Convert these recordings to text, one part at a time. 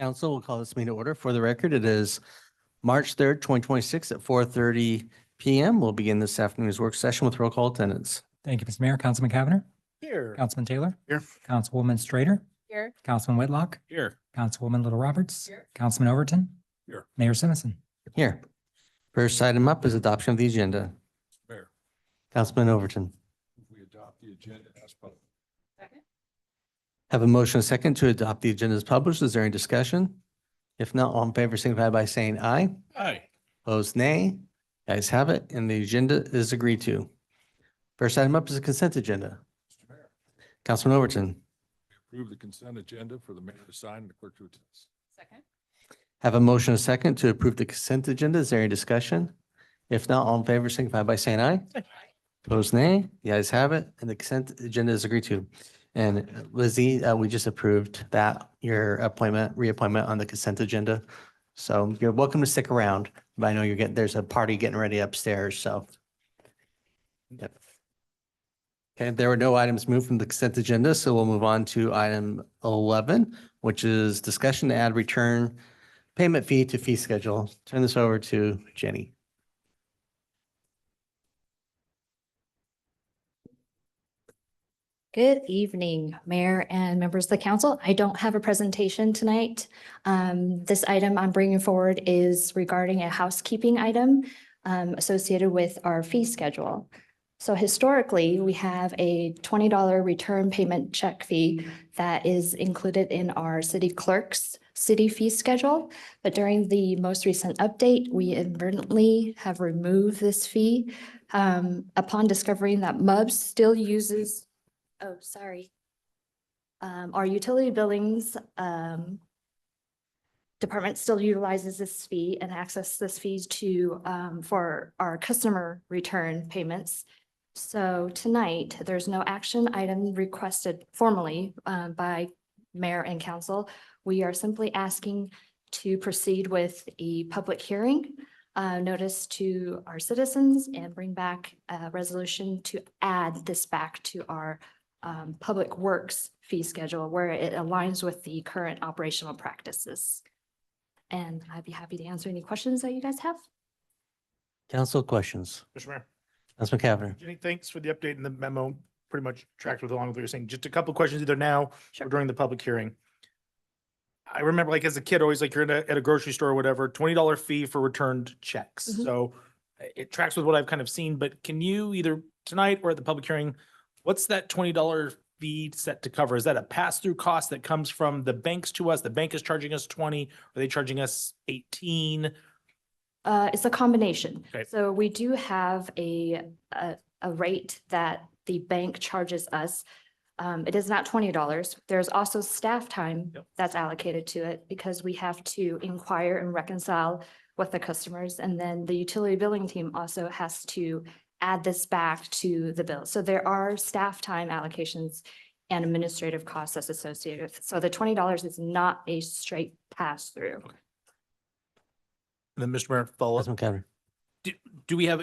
Council will call this meeting to order. For the record, it is March 3rd, 2026 at 4:30 PM. We'll begin this afternoon's work session with roll call attendance. Thank you, Mr. Mayor. Councilman Cavanagh. Here. Councilman Taylor. Here. Councilwoman Strader. Here. Councilman Whitlock. Here. Councilwoman Little Roberts. Here. Councilman Overton. Here. Mayor Simmons. Here. First item up is adoption of the agenda. Mayor, Councilman Overton. we adopt the agenda as published. Second. Have a motion and a second to adopt the agenda as published. Is there any discussion? If not, all in favor signify by saying aye. Aye. Opposed, nay. Guys have it, and the agenda is agreed to. First item up is a consent agenda. Mr. Mayor, Councilman Overton. we approve the consent agenda for the mayor to sign and the clerk to attest. Second. Have a motion and a second to approve the consent agenda. Is there any discussion? If not, all in favor signify by saying aye. Opposed, nay. The ayes have it, and the consent agenda is agreed to. And Lizzie, we just approved that, your reappointment on the consent agenda. So you're welcome to stick around, but I know there's a party getting ready upstairs, so. Yep. Okay, there were no items moved from the consent agenda, so we'll move on to item 11, which is discussion to add return payment fee to fee schedule. Turn this over to Jenny. Good evening, Mayor and members of the council. I don't have a presentation tonight. This item I'm bringing forward is regarding a housekeeping item associated with our fee schedule. So historically, we have a $20 return payment check fee that is included in our city clerk's city fee schedule. But during the most recent update, we inadvertently have removed this fee upon discovering that MUBS still uses our utility billings department still utilizes this fee and access this fees to for our customer return payments. So tonight, there's no action item requested formally by mayor and council. We are simply asking to proceed with a public hearing notice to our citizens and bring back a resolution to add this back to our public works fee schedule where it aligns with the current operational practices. And I'd be happy to answer any questions that you guys have. Council questions. Mr. Mayor, Councilman Cavanagh. Jenny, thanks for the update and the memo. Pretty much tracked with along with what you're saying. Just a couple of questions either now or during the public hearing. I remember like as a kid, always like you're at a grocery store or whatever, $20 fee for returned checks. Mhm. So it tracks with what I've kind of seen, but can you either tonight or at the public hearing, what's that $20 fee set to cover? Is that a pass-through cost that comes from the banks to us? The bank is charging us 20, are they charging us 18? It's a combination. Okay. So we do have a rate that the bank charges us. It is not $20. There's also staff time Yep. that's allocated to it because we have to inquire and reconcile with the customers. And then the utility billing team also has to add this back to the bill. So there are staff time allocations and administrative costs that's associated with. So the $20 is not a straight pass through. And then Mr. Mayor, follow up. Councilman Cavanagh. Do we have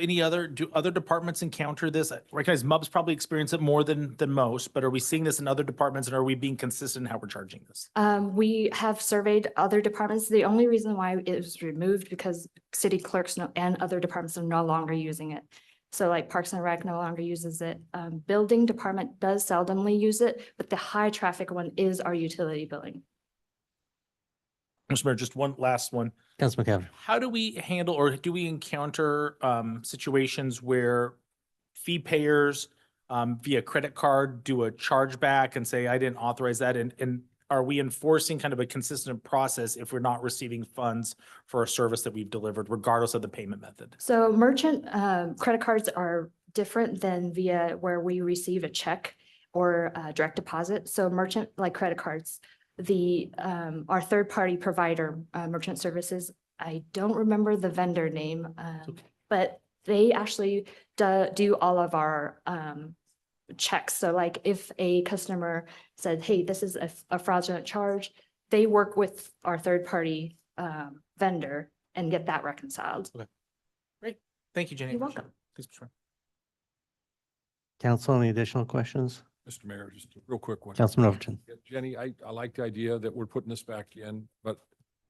do other departments encounter this? I recognize MUBs probably experience it more than most, but are we seeing this in other departments and are we being consistent in how we're charging this? We have surveyed other departments. The only reason why it was removed because city clerks and other departments are no longer using it. So like Parks and Rec no longer uses it. Building department does seldomly use it, but the high traffic one is our utility billing. Mr. Mayor, just one last one. Councilman Cavanagh. How do we handle or do we encounter situations where fee payers via credit card do a chargeback and say, I didn't authorize that? And are we enforcing kind of a consistent process if we're not receiving funds for a service that we've delivered, regardless of the payment method? So merchant credit cards are different than via where we receive a check or direct deposit. So merchant like credit cards, our third party provider, merchant services, I don't remember the vendor name, but they actually do all of our checks. So like if a customer said, hey, this is a fraudulent charge, they work with our third party vendor and get that reconciled. Thank you, Jenny. You're welcome. Thanks, Mr. Mayor. Council, any additional questions? Mr. Mayor, just a real quick one. Councilman Overton. Yeah, Jenny, I like the idea that we're putting this back in, but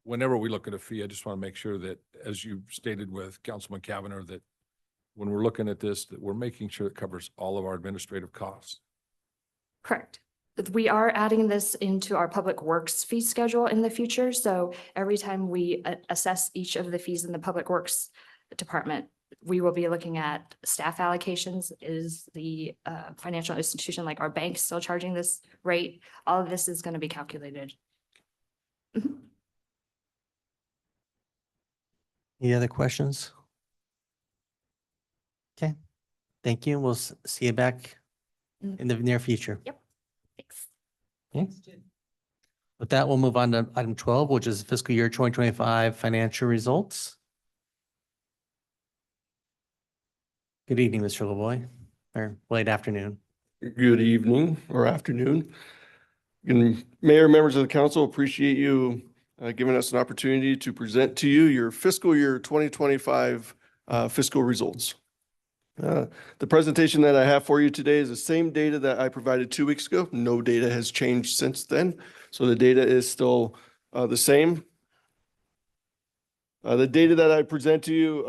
whenever we look at a fee, I just want to make sure that, as you stated with Councilman Cavanagh, that when we're looking at this, that we're making sure it covers all of our administrative costs. Correct. We are adding this into our public works fee schedule in the future. So every time we assess each of the fees in the public works department, we will be looking at staff allocations. Is the financial institution like our bank still charging this rate? All of this is going to be calculated. Mhm. Any other questions? Okay, thank you. We'll see you back in the near future. Thanks. Okay. With that, we'll move on to item 12, which is fiscal year 2025 financial results. Good evening, Mr. LaVoy, or late afternoon. Good evening or afternoon. And Mayor, members of the council, appreciate you giving us an opportunity to present to you your fiscal year 2025 fiscal results. The presentation that I have for you today is the same data that I provided 2 weeks ago. No data has changed since then. So the data is still the same. The data that I present to you,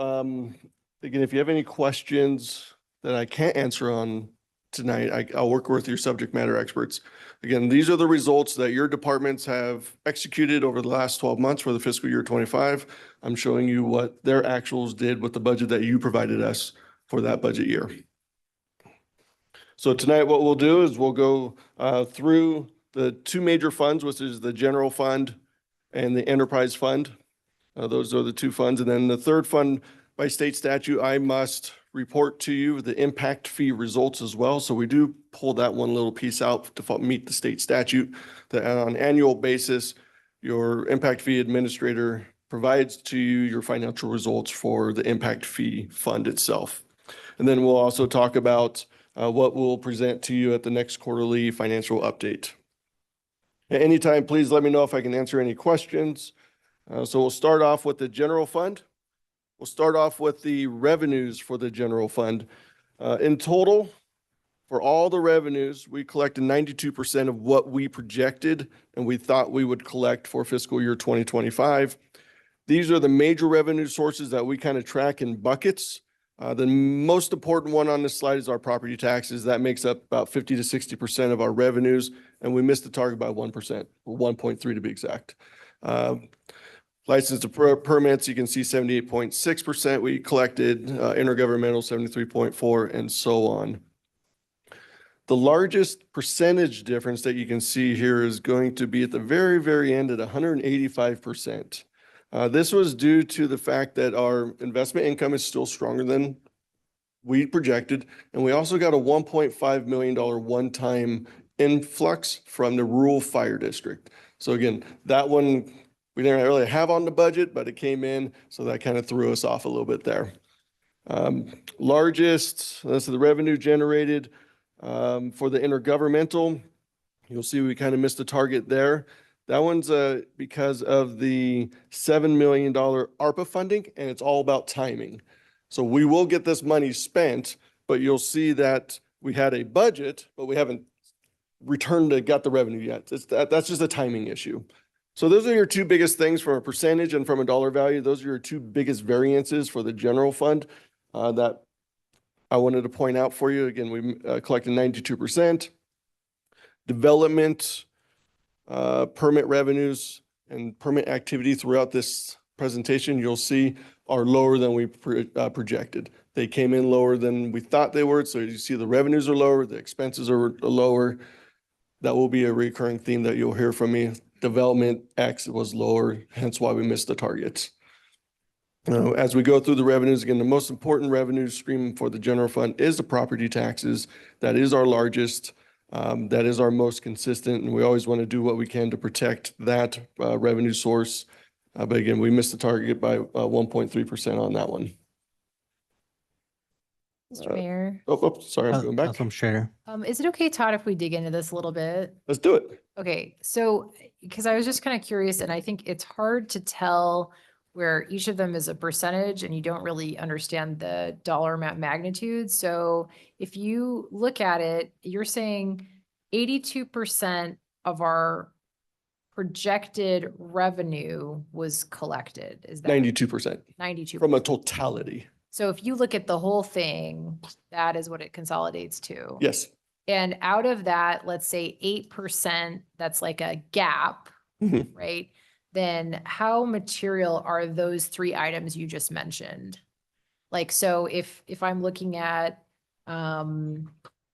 again, if you have any questions that I can't answer on tonight, I'll work with your subject matter experts. Again, these are the results that your departments have executed over the last 12 months for the fiscal year 25. I'm showing you what their actuals did with the budget that you provided us for that budget year. So tonight, what we'll do is we'll go through the two major funds, which is the general fund and the enterprise fund. Those are the two funds. And then the third fund, by state statute, I must report to you the impact fee results as well. So we do pull that one little piece out to meet the state statute that on an annual basis, your impact fee administrator provides to you your financial results for the impact fee fund itself. And then we'll also talk about what we'll present to you at the next quarterly financial update. At any time, please let me know if I can answer any questions. So we'll start off with the general fund. We'll start off with the revenues for the general fund. In total, for all the revenues, we collected 92% of what we projected and we thought we would collect for fiscal year 2025. These are the major revenue sources that we kind of track in buckets. The most important one on this slide is our property taxes. That makes up about 50 to 60% of our revenues, and we missed the target by 1%, or 1.3 to be exact. License to permits, you can see 78.6% we collected, intergovernmental 73.4, and so on. The largest percentage difference that you can see here is going to be at the very, very end at 185%. This was due to the fact that our investment income is still stronger than we projected, and we also got a $1.5 million one-time influx from the rural fire district. So again, that one we didn't really have on the budget, but it came in, so that kind of threw us off a little bit there. Largest, this is the revenue generated for the intergovernmental. You'll see we kind of missed the target there. That one's because of the $7 million ARPA funding, and it's all about timing. So we will get this money spent, but you'll see that we had a budget, but we haven't got the revenue yet. That's just a timing issue. So those are your two biggest things from a percentage and from a dollar value. Those are your two biggest variances for the general fund that I wanted to point out for you. Again, we collected 92%. Development, permit revenues, and permit activity throughout this presentation, you'll see are lower than we projected. They came in lower than we thought they were. So you see the revenues are lower, the expenses are lower. That will be a recurring theme that you'll hear from me. Development X was lower, hence why we missed the targets. As we go through the revenues, again, the most important revenue stream for the general fund is the property taxes. That is our largest, that is our most consistent, and we always want to do what we can to protect that revenue source. But again, we missed the target by 1.3% on that one. Mr. Mayor, Sorry, I'm going back. Councilman Schrader. is it okay, Todd, if we dig into this a little bit? Let's do it. Okay, so, because I was just kind of curious, and I think it's hard to tell where each of them is a percentage and you don't really understand the dollar amount magnitude. So if you look at it, you're saying 82% of our projected revenue was collected. Is that 92% 92? from a totality. So if you look at the whole thing, that is what it consolidates to. Yes. And out of that, let's say 8%, that's like a gap, Mhm. right? Then how material are those three items you just mentioned? Like, so if I'm looking at,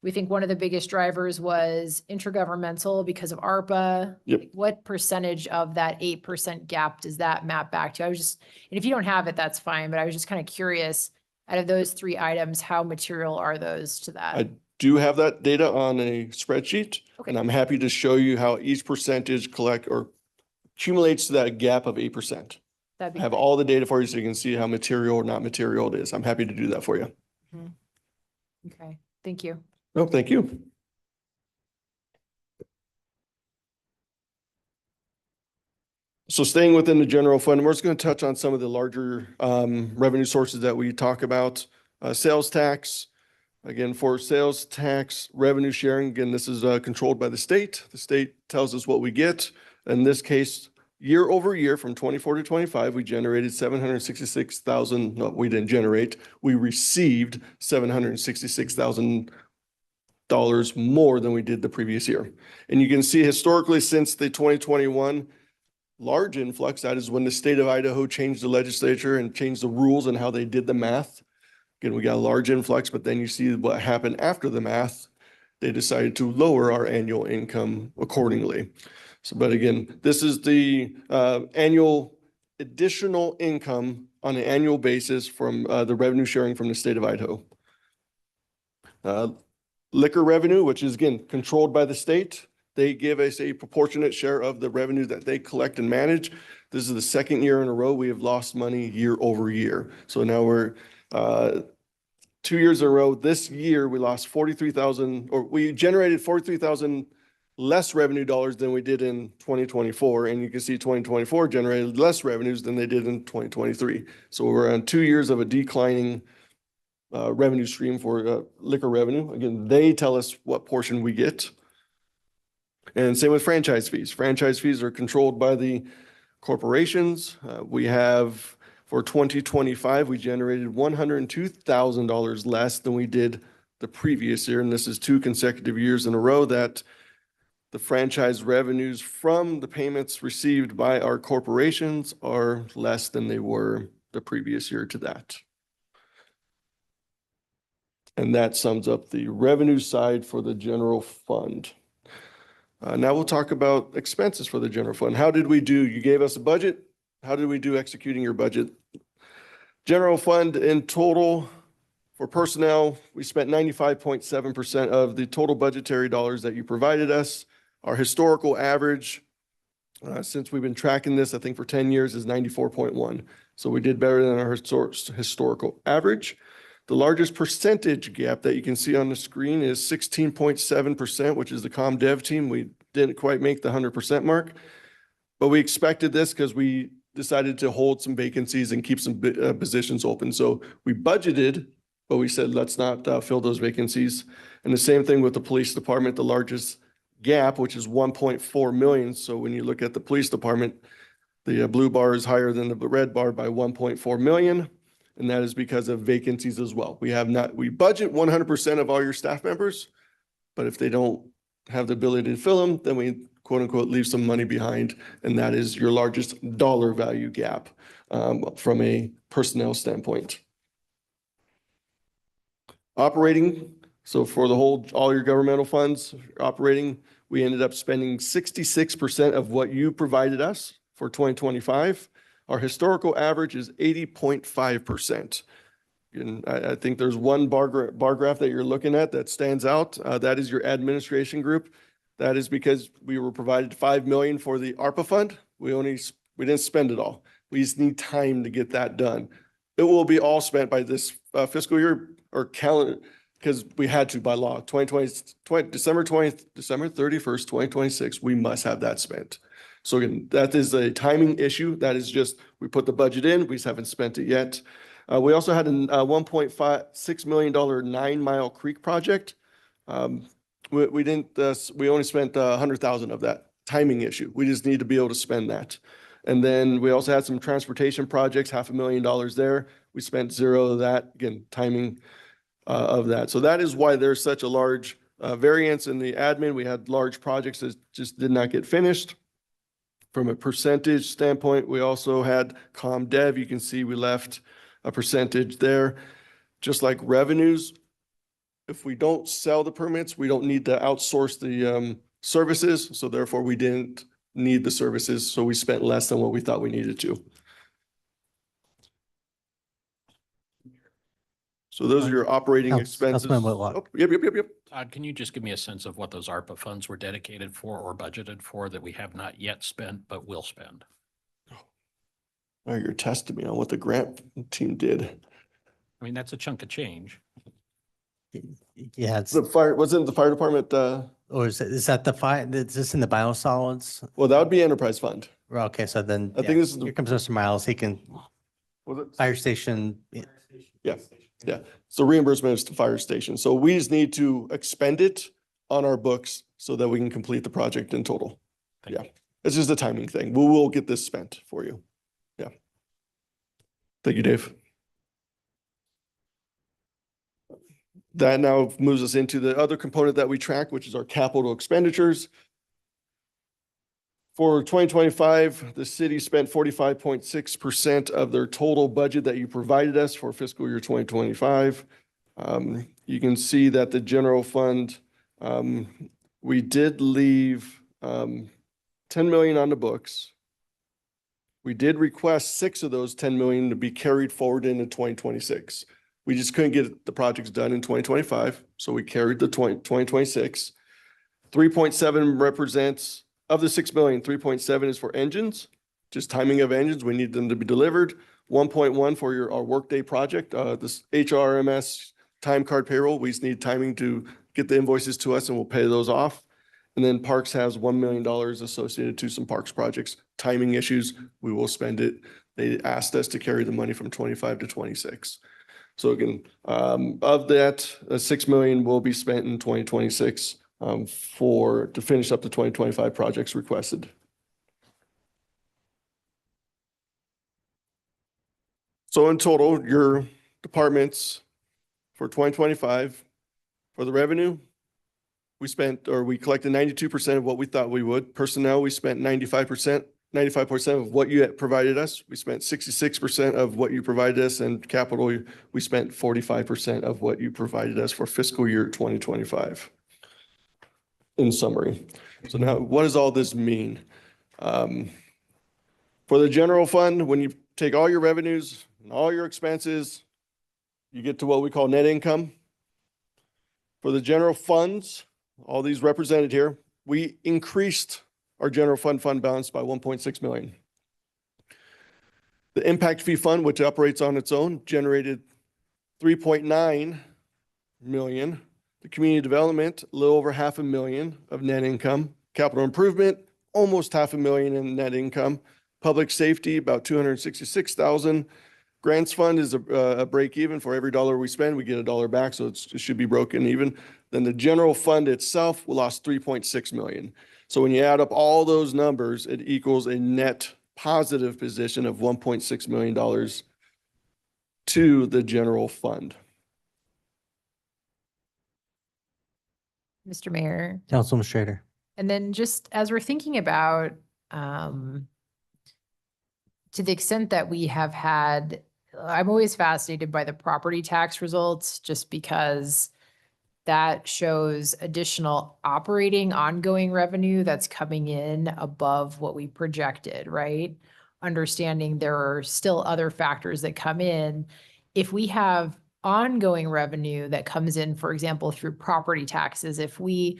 we think one of the biggest drivers was intergovernmental because of ARPA. Yep. Like, what percentage of that 8% gap does that map back to? And if you don't have it, that's fine, but I was just kind of curious, out of those three items, how material are those to that? I do have that data on a spreadsheet, Okay. and I'm happy to show you how each percentage collect or accumulates to that gap of 8%. That'd I be have great. all the data for you so you can see how material or not material it is. I'm happy to do that for you. Okay, thank you. Oh, thank you. So staying within the general fund, we're just going to touch on some of the larger revenue sources that we talk about. Sales tax. Again, for sales tax revenue sharing, again, this is controlled by the state. The state tells us what we get. In this case, year over year from 24 to 25, we generated 766,000. No, we didn't generate. We received $766,000 more than we did the previous year. And you can see historically since the 2021 large influx, that is when the state of Idaho changed the legislature and changed the rules and how they did the math. Again, we got a large influx, but then you see what happened after the math. They decided to lower our annual income accordingly. So, but again, this is the annual additional income on an annual basis from the revenue sharing from the state of Idaho. Liquor revenue, which is again controlled by the state. They give us a proportionate share of the revenue that they collect and manage. This is the second year in a row we have lost money year over year. So now we're 2 years in a row. This year we lost 43,000, or we generated 43,000 less revenue dollars than we did in 2024. And you can see 2024 generated less revenues than they did in 2023. So we're on 2 years of a declining revenue stream for liquor revenue. Again, they tell us what portion we get. And same with franchise fees. Franchise fees are controlled by the corporations. We have, for 2025, we generated $102,000 less than we did the previous year. And this is 2 consecutive years in a row that the franchise revenues from the payments received by our corporations are less than they were the previous year to that. And that sums up the revenue side for the general fund. Now we'll talk about expenses for the general fund. How did we do? You gave us a budget. How did we do executing your budget? General fund in total for personnel, we spent 95.7% of the total budgetary dollars that you provided us. Our historical average, since we've been tracking this, I think for 10 years, is 94.1. So we did better than our historical average. The largest percentage gap that you can see on the screen is 16.7%, which is the comm dev team. We didn't quite make the 100% mark, but we expected this because we decided to hold some vacancies and keep some positions open. So we budgeted, but we said, let's not fill those vacancies. And the same thing with the police department, the largest gap, which is 1.4 million. So when you look at the police department, the blue bar is higher than the red bar by 1.4 million. And that is because of vacancies as well. We budget 100% of all your staff members, but if they don't have the ability to fill them, then we quote unquote leave some money behind. And that is your largest dollar value gap from a personnel standpoint. Operating, so for all your governmental funds operating, we ended up spending 66% of what you provided us for 2025. Our historical average is 80.5%. And I think there's one bar graph that you're looking at that stands out. That is your administration group. That is because we were provided $5 million for the ARPA fund. We didn't spend it all. We just need time to get that done. It will be all spent by this fiscal year or calendar, because we had to by law. December 31st, 2026, we must have that spent. So again, that is a timing issue. That is just, we put the budget in, we just haven't spent it yet. We also had a $1.6 million 9 Mile Creek project. We didn't, we only spent 100,000 of that timing issue. We just need to be able to spend that. And then we also had some transportation projects, $500,000 there. We spent 0 of that, again, timing of that. So that is why there's such a large variance in the admin. We had large projects that just did not get finished. From a percentage standpoint, we also had comm dev. You can see we left a percentage there. Just like revenues, if we don't sell the permits, we don't need to outsource the services. So therefore, we didn't need the services. So we spent less than what we thought we needed to. So those are your operating expenses. Councilman Whitlock. Oh, yep. Todd, can you just give me a sense of what those ARPA funds were dedicated for or budgeted for that we have not yet spent but will spend? Oh, you're testing me on what the grant team did. I mean, that's a chunk of change. Yeah, it's, The fire, wasn't the fire department, or is that the fire, is this in the biosolids? well, that would be enterprise fund. Well, okay, so then, I think this is the- here comes Mr. Miles. He can, Was it? fire station, Yeah, so reimbursement is to fire station. So we just need to expend it on our books so that we can complete the project in total. Thank Yeah. you. It's just a timing thing. We will get this spent for you. Yeah. Thank you, Dave. That now moves us into the other component that we track, which is our capital expenditures. For 2025, the city spent 45.6% of their total budget that you provided us for fiscal year 2025. You can see that the general fund, we did leave 10 million on the books. We did request 6 of those 10 million to be carried forward into 2026. We just couldn't get the projects done in 2025, so we carried the 2026. 3.7 represents, of the 6 million, 3.7 is for engines, just timing of engines. We need them to be delivered. 1.1 for our workday project, this HRMS time card payroll. We just need timing to get the invoices to us and we'll pay those off. And then Parks has $1 million associated to some Parks projects. Timing issues, we will spend it. They asked us to carry the money from 25 to 26. So again, of that, 6 million will be spent in 2026 to finish up the 2025 projects requested. So in total, your departments for 2025, for the revenue, we collected 92% of what we thought we would. Personnel, we spent 95% of what you had provided us. We spent 66% of what you provided us, and capital, we spent 45% of what you provided us for fiscal year 2025. In summary. So now what does all this mean? For the general fund, when you take all your revenues and all your expenses, you get to what we call net income. For the general funds, all these represented here, we increased our general fund balance by 1.6 million. The impact fee fund, which operates on its own, generated 3.9 million. The community development, a little over $500,000 of net income. Capital improvement, almost $500,000 in net income. Public safety, about 266,000. Grants fund is a break even. For every dollar we spend, we get $1 back, so it should be broken even. Then the general fund itself, we lost 3.6 million. So when you add up all those numbers, it equals a net positive position of $1.6 million to the general fund. Mr. Mayor. Councilman Schrader. And then just as we're thinking about, to the extent that we have had, I'm always fascinated by the property tax results just because that shows additional operating ongoing revenue that's coming in above what we projected, right? Understanding there are still other factors that come in. If we have ongoing revenue that comes in, for example, through property taxes, if we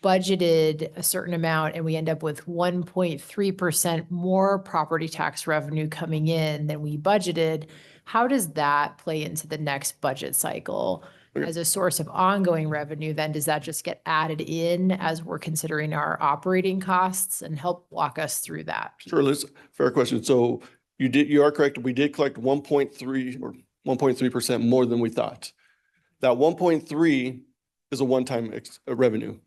budgeted a certain amount and we end up with 1.3% more property tax revenue coming in than we budgeted, how does that play into the next budget cycle as a source of ongoing revenue? Then does that just get added in as we're considering our operating costs, and help walk us through that piece? Sure, Liz, fair question. So you are correct. We did collect 1.3 or 1.3% more than we thought. That 1.3 is a one-time revenue.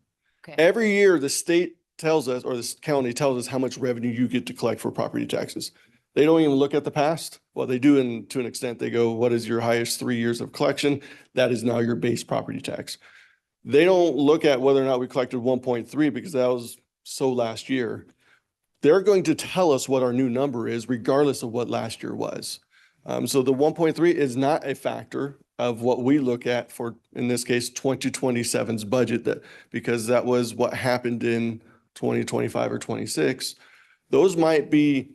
Okay. Every year, the state tells us, or this county tells us how much revenue you get to collect for property taxes. They don't even look at the past. Well, they do to an extent. They go, what is your highest 3 years of collection? That is now your base property tax. They don't look at whether or not we collected 1.3 because that was so last year. They're going to tell us what our new number is regardless of what last year was. So the 1.3 is not a factor of what we look at for, in this case, 2027's budget, that because that was what happened in 2025 or 26. Those might be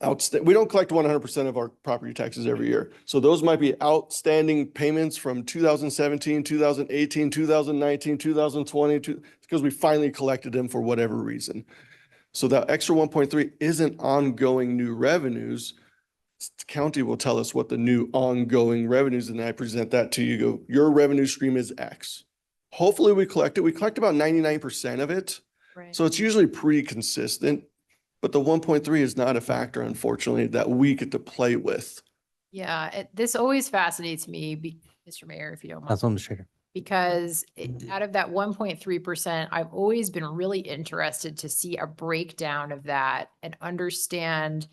we don't collect 100% of our property taxes every year. So those might be outstanding payments from 2017, 2018, 2019, 2020, because we finally collected them for whatever reason. So that extra 1.3 isn't ongoing new revenues. The county will tell us what the new ongoing revenues, and I present that to you. Go, your revenue stream is X. Hopefully we collect it. We collect about 99% of it. Right. So it's usually pretty consistent. But the 1.3 is not a factor, unfortunately, that we get to play with. Yeah, this always fascinates me, Mr. Mayor, if you don't mind. Councilwoman Strader. Because out of that 1.3%, I've always been really interested to see a breakdown of that and understand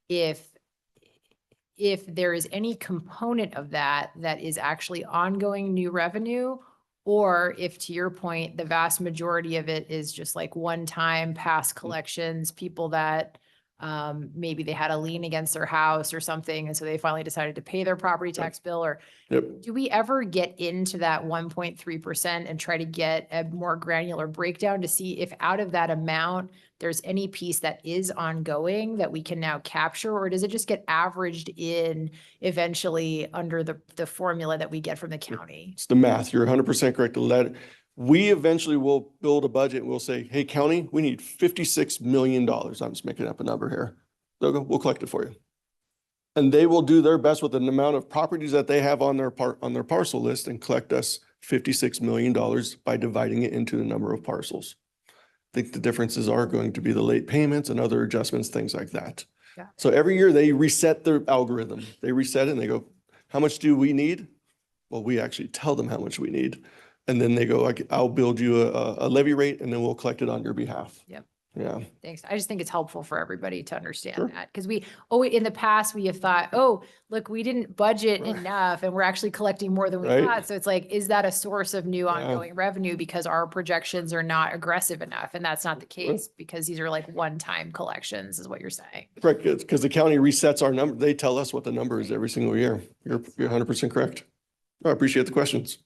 if there is any component of that that is actually ongoing new revenue, or if, to your point, the vast majority of it is just like one-time past collections, people that maybe they had a lien against their house or something, and so they finally decided to pay their property tax bill. Or do we ever get into that 1.3% and try to get a more granular breakdown to see if out of that amount, there's any piece that is ongoing that we can now capture, or does it just get averaged in eventually under the formula that we get from the county? It's the math. You're 100% correct. We eventually will build a budget and we'll say, hey, county, we need $56 million. I'm just making up a number here. They'll go, we'll collect it for you. And they will do their best with an amount of properties that they have on their parcel list and collect us $56 million by dividing it into the number of parcels. I think the differences are going to be the late payments and other adjustments, things like that. Yeah. So every year they reset their algorithm. They reset it and they go, how much do we need? Well, we actually tell them how much we need. And then they go, I'll build you a levy rate and then we'll collect it on your behalf. Yep. Yeah. Thanks. I just think it's helpful for everybody to understand Sure. that, because in the past, we have thought, oh, look, we didn't budget enough and we're actually collecting more than we Right. thought. So it's like, is that a source of new ongoing revenue because our projections are not aggressive enough? And that's not the case, because these are like one-time collections is what you're saying. Correct. Because the county resets our number. They tell us what the number is every single year. You're 100% correct. I appreciate the questions.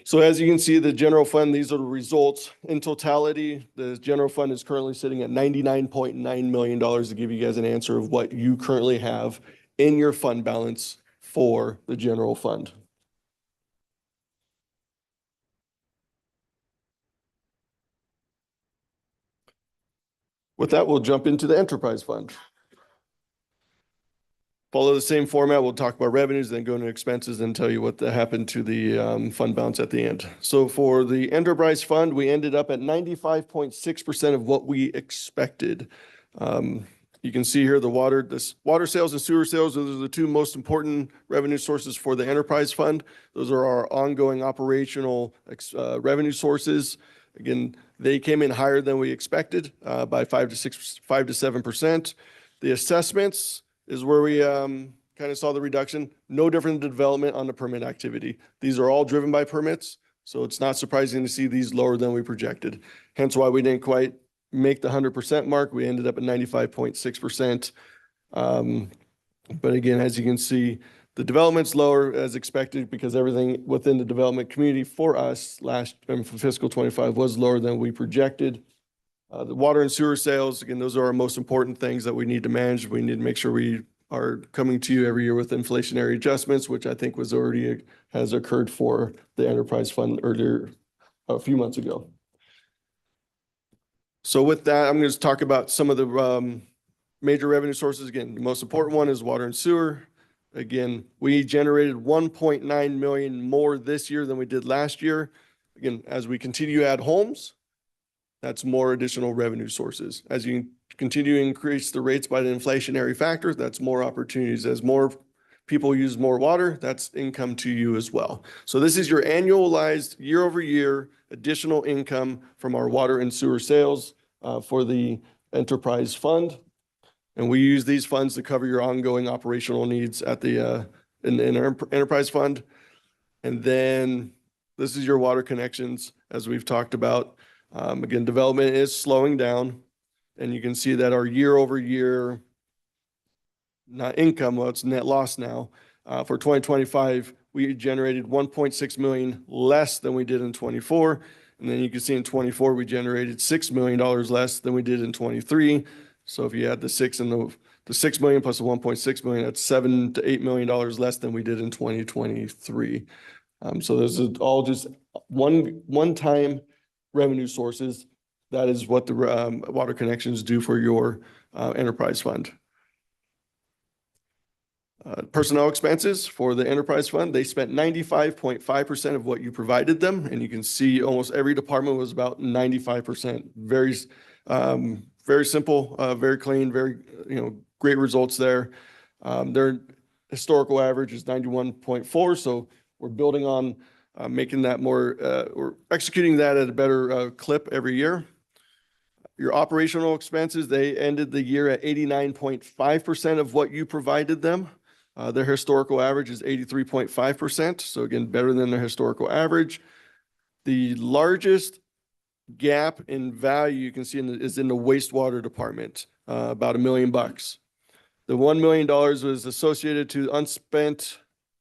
So as you can see, the general fund, these are the results. In totality, the general fund is currently sitting at $99.9 million to give you guys an answer of what you currently have in your fund balance for the general fund. With that, we'll jump into the enterprise fund. Follow the same format. We'll talk about revenues, then go into expenses and tell you what happened to the fund balance at the end. So for the enterprise fund, we ended up at 95.6% of what we expected. You can see here the water sales and sewer sales. Those are the two most important revenue sources for the enterprise fund. Those are our ongoing operational revenue sources. Again, they came in higher than we expected by 5 to 7%. The assessments is where we kind of saw the reduction. No different than development on the permit activity. These are all driven by permits, so it's not surprising to see these lower than we projected. Hence why we didn't quite make the 100% mark. We ended up at 95.6%. But again, as you can see, the development's lower as expected because everything within the development community for us for fiscal 25 was lower than we projected. The water and sewer sales, again, those are our most important things that we need to manage. We need to make sure we are coming to you every year with inflationary adjustments, which I think has occurred for the enterprise fund earlier, a few months ago. So with that, I'm going to talk about some of the major revenue sources. Again, the most important one is water and sewer. Again, we generated 1.9 million more this year than we did last year. Again, as we continue to add homes, that's more additional revenue sources. As you continue to increase the rates by the inflationary factor, that's more opportunities. As more people use more water, that's income to you as well. So this is your annualized year-over-year additional income from our water and sewer sales for the enterprise fund. And we use these funds to cover your ongoing operational needs at the in our enterprise fund. And then this is your water connections, as we've talked about. Again, development is slowing down, and you can see that our year-over-year not income, well, it's net loss now. For 2025, we generated 1.6 million less than we did in 24. And then you can see in 24, we generated $6 million less than we did in 23. So if you add the 6 million plus the 1.6 million, that's $7 to $8 million less than we did in 2023. So this is all just one-time revenue sources. That is what the water connections do for your enterprise fund. Personnel expenses for the enterprise fund, they spent 95.5% of what you provided them. And you can see almost every department was about 95%. Very simple, very clean, very, great results there. Their historical average is 91.4. So we're building on making that more, we're executing that at a better clip every year. Your operational expenses, they ended the year at 89.5% of what you provided them. Their historical average is 83.5%. So again, better than their historical average. The largest gap in value you can see is in the wastewater department, about $1 million. The $1 million was associated to unspent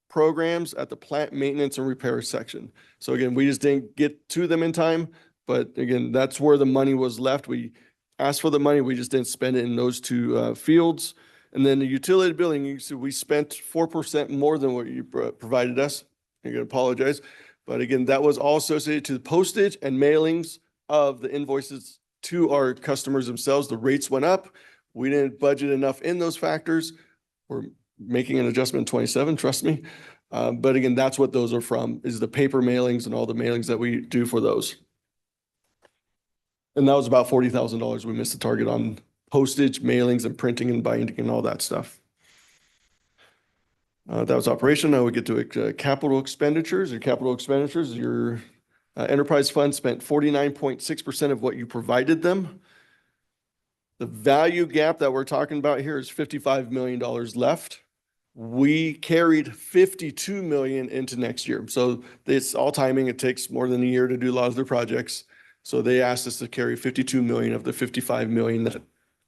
programs at the plant maintenance and repair section. So again, we just didn't get to them in time, but again, that's where the money was left. We asked for the money, we just didn't spend it in those two fields. And then the utility billing, you see we spent 4% more than what you provided us. I'm going to apologize. But again, that was all associated to the postage and mailings of the invoices to our customers themselves. The rates went up. We didn't budget enough in those factors. We're making an adjustment in 27, trust me. But again, that's what those are from, is the paper mailings and all the mailings that we do for those. And that was about $40,000 we missed the target on postage, mailings, and printing and binding and all that stuff. That was operation. Now we get to capital expenditures. Your enterprise fund spent 49.6% of what you provided them. The value gap that we're talking about here is $55 million left. We carried $52 million into next year. So it's all timing. It takes more than a year to do a lot of their projects. So they asked us to carry 52 million of the 55 million that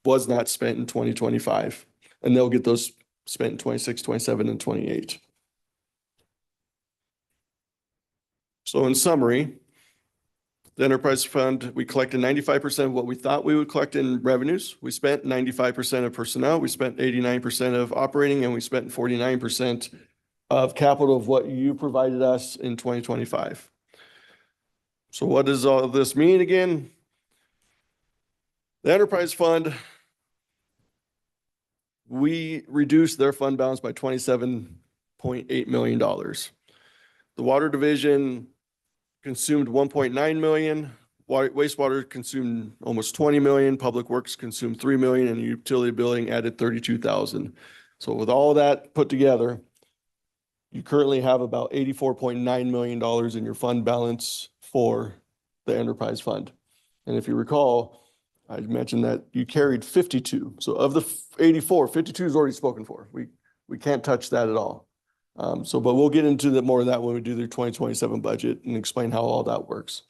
was not spent in 2025. And they'll get those spent in 26, 27, and 28. So in summary, the enterprise fund, we collected 95% of what we thought we would collect in revenues. We spent 95% of personnel. We spent 89% of operating, and we spent 49% of capital of what you provided us in 2025. So what does all of this mean again? The enterprise fund, we reduced their fund balance by $27.8 million. The water division consumed 1.9 million. Wastewater consumed almost 20 million. Public works consumed 3 million, and utility billing added 32,000. So with all that put together, you currently have about $84.9 million in your fund balance for the enterprise fund. And if you recall, I mentioned that you carried 52. So of the 84, 52 is already spoken for. We can't touch that at all. But we'll get into more of that when we do the 2027 budget and explain how all that works.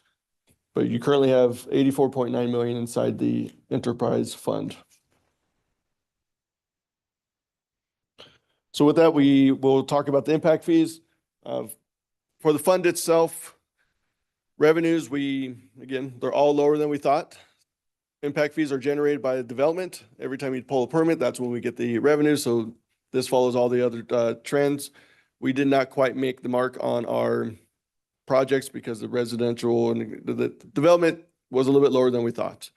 But you currently have 84.9 million inside the enterprise fund. So with that, we will talk about the impact fees. For the fund itself, revenues, they're all lower than we thought. Impact fees are generated by the development. Every time you pull a permit, that's when we get the revenue. So this follows all the other trends. We did not quite make the mark on our projects because the residential and the development was a little bit lower than we thought.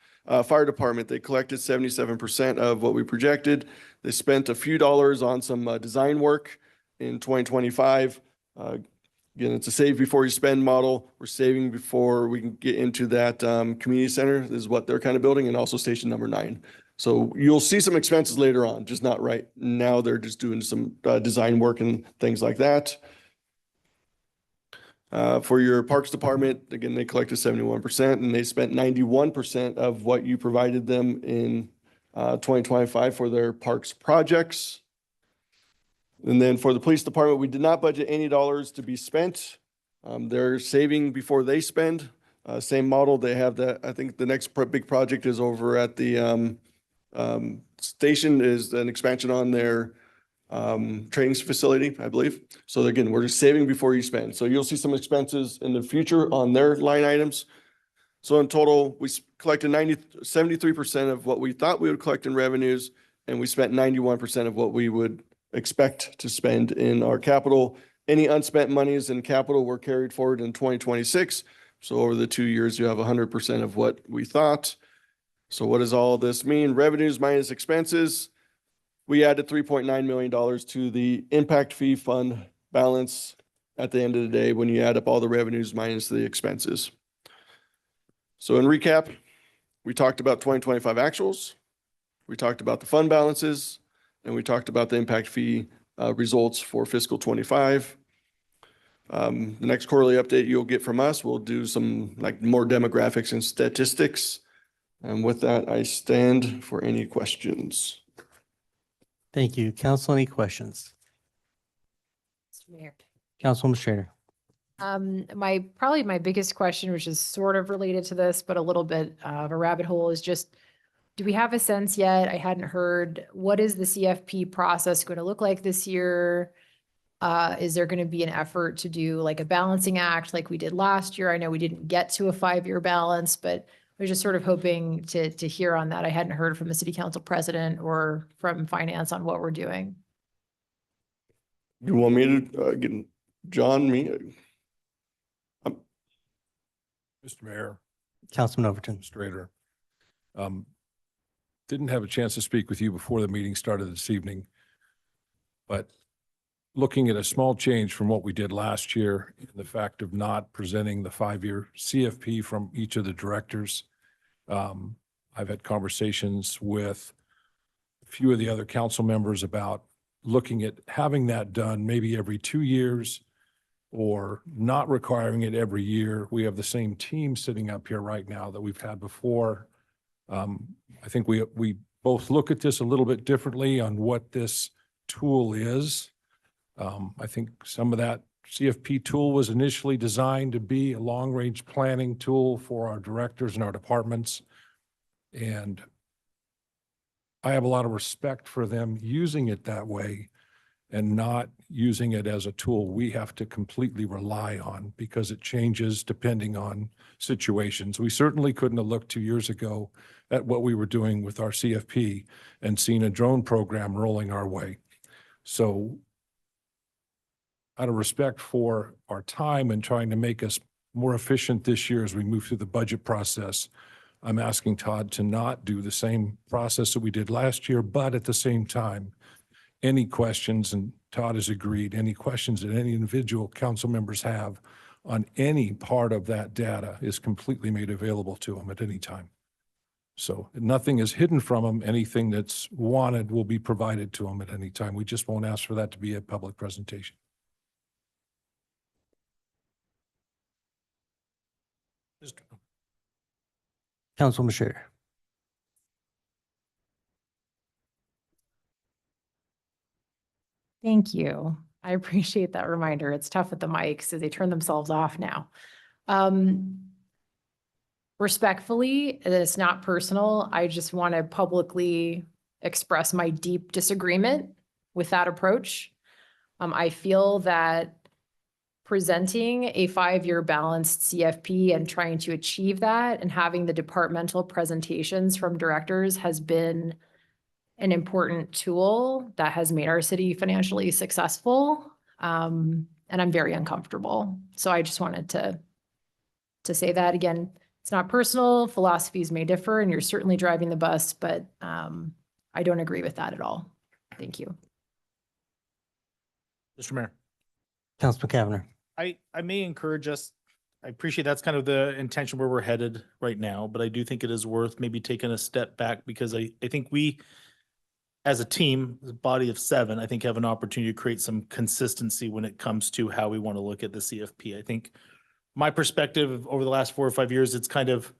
Fire department, they collected 77% of what we projected. They spent a few dollars on some design work in 2025. Again, it's a save before you spend model. We're saving before we can get into that community center. This is what they're kind of building, and also station number 9. So you'll see some expenses later on, just not right now. They're just doing some design work and things like that. For your Parks Department, again, they collected 71% and they spent 91% of what you provided them in 2025 for their parks projects. And then for the Police Department, we did not budget any dollars to be spent. They're saving before they spend. Same model. They have that. I think the next big project is over at the station, is an expansion on their training facility, I believe. So again, we're just saving before you spend. So you'll see some expenses in the future on their line items. So in total, we collected 73% of what we thought we would collect in revenues, and we spent 91% of what we would expect to spend in our capital. Any unspent monies in capital were carried forward in 2026. So over the 2 years, you have 100% of what we thought. So what does all this mean? Revenues minus expenses. We added $3.9 million to the impact fee fund balance at the end of the day when you add up all the revenues minus the expenses. So in recap, we talked about 2025 actuals, we talked about the fund balances, and we talked about the impact fee results for fiscal 25. The next quarterly update you'll get from us, we'll do some more demographics and statistics. And with that, I stand for any questions. Thank you. Council, any questions? Mr. Mayor. Councilwoman Schrader. Probably my biggest question, which is sort of related to this, but a little bit of a rabbit hole, is just, do we have a sense yet? I hadn't heard, what is the CFP process going to look like this year? Is there going to be an effort to do like a balancing act like we did last year? I know we didn't get to a 5-year balance, but I was just sort of hoping to hear on that. I hadn't heard from the city council president or from finance on what we're doing. You want me to get John, me? Mr. Mayor, Councilman Overton. Strader. Didn't have a chance to speak with you before the meeting started this evening, but looking at a small change from what we did last year, in the fact of not presenting the 5-year CFP from each of the directors. I've had conversations with a few of the other council members about looking at having that done maybe every 2 years or not requiring it every year. We have the same team sitting up here right now that we've had before. I think we both look at this a little bit differently on what this tool is. I think some of that CFP tool was initially designed to be a long-range planning tool for our directors and our departments. And I have a lot of respect for them using it that way and not using it as a tool we have to completely rely on because it changes depending on situations. We certainly couldn't have looked 2 years ago at what we were doing with our CFP and seen a drone program rolling our way. So out of respect for our time and trying to make us more efficient this year as we move through the budget process, I'm asking Todd to not do the same process that we did last year, but at the same time, any questions, and Todd has agreed, any questions that any individual council members have on any part of that data is completely made available to them at any time. So nothing is hidden from them. Anything that's wanted will be provided to them at any time. We just won't ask for that to be a public presentation. Councilwoman Schrader. Thank you. I appreciate that reminder. It's tough with the mics so they turn themselves off now. Respectfully, and it's not personal, I just want to publicly express my deep disagreement with that approach. I feel that presenting a 5-year balanced CFP and trying to achieve that and having the departmental presentations from directors has been an important tool that has made our city financially successful. And I'm very uncomfortable. So I just wanted to say that again. It's not personal. Philosophies may differ, and you're certainly driving the bus, but I don't agree with that at all. Thank you. Mr. Mayor, Councilman Cavanagh. I may encourage us I appreciate that's kind of the intention where we're headed right now, but I do think it is worth maybe taking a step back because I think we, as a team, as a body of 7, I think have an opportunity to create some consistency when it comes to how we want to look at the CFP. I think my perspective over the last 4 or 5 years, it's kind of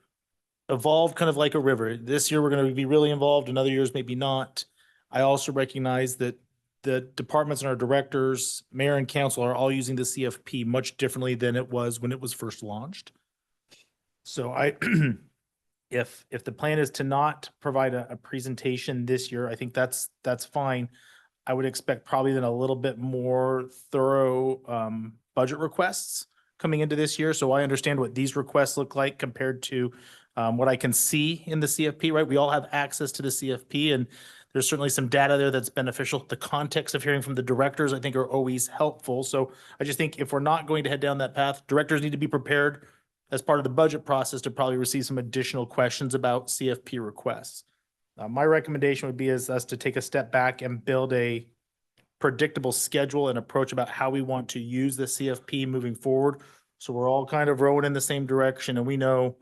evolved kind of like a river. This year, we're going to be really involved. In other years, maybe not. I also recognize that the departments and our directors, mayor and council are all using the CFP much differently than it was when it was first launched. So if the plan is to not provide a presentation this year, I think that's fine. I would expect probably then a little bit more thorough budget requests coming into this year. So I understand what these requests look like compared to what I can see in the CFP, right? We all have access to the CFP, and there's certainly some data there that's beneficial. The context of hearing from the directors, I think, are always helpful. So I just think if we're not going to head down that path, directors need to be prepared as part of the budget process to probably receive some additional questions about CFP requests. My recommendation would be is us to take a step back and build a predictable schedule and approach about how we want to use the CFP moving forward. So we're all kind of rowing in the same direction and we know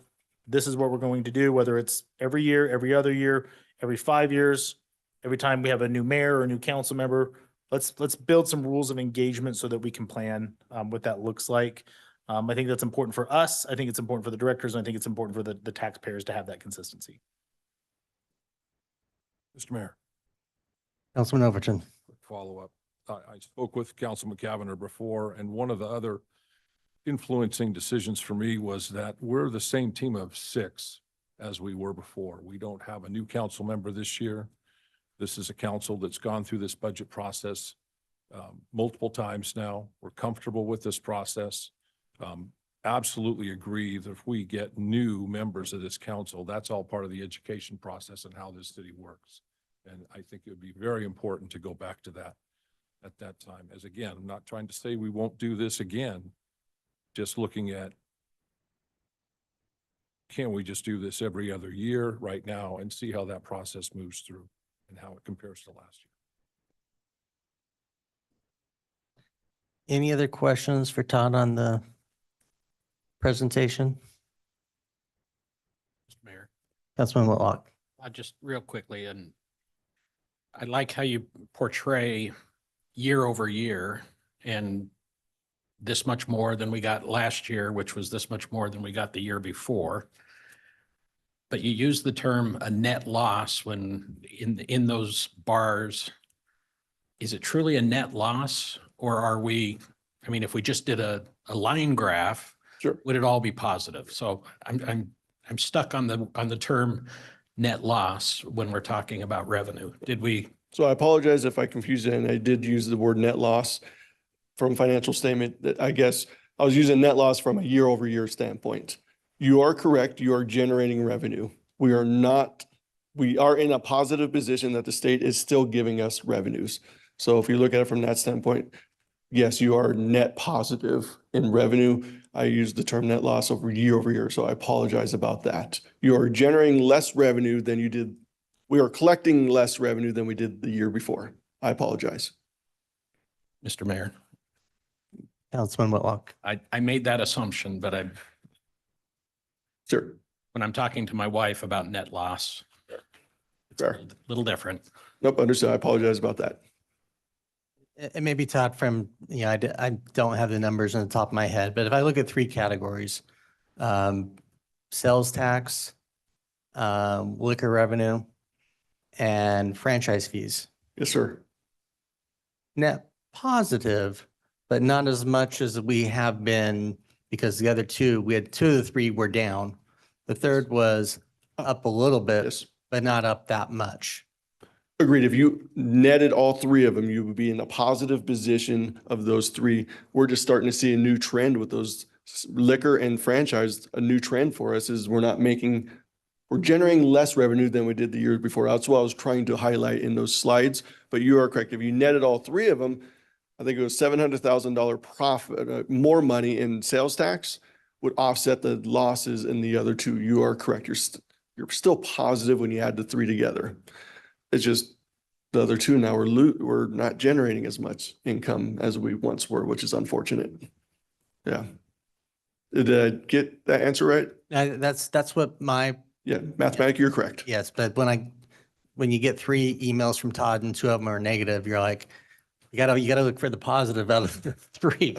this is what we're going to do, whether it's every year, every other year, every 5 years, every time we have a new mayor or a new council member. Let's build some rules of engagement so that we can plan what that looks like. I think that's important for us. I think it's important for the directors. And I think it's important for the taxpayers to have that consistency. Mr. Mayor, Councilman Overton. quick follow-up. I spoke with Councilman Cavanagh before, and one of the other influencing decisions for me was that we're the same team of 6 as we were before. We don't have a new council member this year. This is a council that's gone through this budget process multiple times now. We're comfortable with this process. Absolutely agree that if we get new members of this council, that's all part of the education process and how this city works. And I think it would be very important to go back to that at that time. As again, I'm not trying to say we won't do this again, just looking at, can we just do this every other year right now and see how that process moves through and how it compares to last year? Any other questions for Todd on the presentation? Mr. Mayor, Councilman Whitlock. just real quickly, and I like how you portray year over year and this much more than we got last year, which was this much more than we got the year before. But you use the term a net loss when in those bars. Is it truly a net loss, or are we, I mean, if we just did a line graph, Sure. would it all be positive? So I'm stuck on the term net loss when we're talking about revenue. Did we? So I apologize if I confused it, and I did use the word net loss from financial statement. That I guess I was using net loss from a year over year standpoint. You are correct. You are generating revenue. We are not, we are in a positive position that the state is still giving us revenues. So if you look at it from that standpoint, yes, you are net positive in revenue. I used the term net loss over year, so I apologize about that. You are generating less revenue than you did. We are collecting less revenue than we did the year before. I apologize. Mr. Mayor, Councilman Whitlock. I made that assumption, but Sure. when I'm talking to my wife about net loss, it's a Fair. little different. Nope, understood. I apologize about that. And maybe Todd from, I don't have the numbers on the top of my head, but if I look at 3 categories, sales tax, liquor revenue, and franchise fees. Yes, sir. Net positive, but not as much as we have been, because the other 2, we had 2 of the 3 were down. The third was up a little bit, Yes. but not up that much. Agreed. If you netted all 3 of them, you would be in a positive position of those 3. We're just starting to see a new trend with those liquor and franchise. A new trend for us is we're generating less revenue than we did the year before. That's what I was trying to highlight in those slides. But you are correct. If you netted all 3 of them, I think it was $700,000 profit, more money in sales tax would offset the losses in the other 2. You are correct. You're still positive when you add the 3 together. It's just the other 2 now we're not generating as much income as we once were, which is unfortunate. Yeah. Did I get that answer right? That's what my, Yeah, mathematically, you're correct. yes, but when you get 3 emails from Todd and 2 of them are negative, you're like, you gotta look for the positive out of the 3.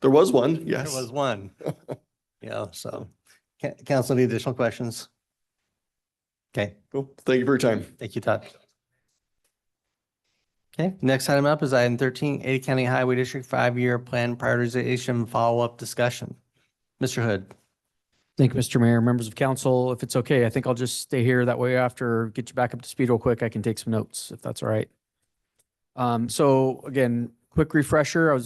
There was one, There yes. was one. You know, so, council, any additional questions? Okay, Cool. Thank you for your time. thank you, Todd. Okay, next item up is item 13, Ada County Highway District 5-year plan prioritization follow-up discussion. Mr. Hood. Thank you, Mr. Mayor, members of council. If it's okay, I think I'll just stay here. That way after, get you back up to speed real quick, I can take some notes, if that's all right. So again, quick refresher.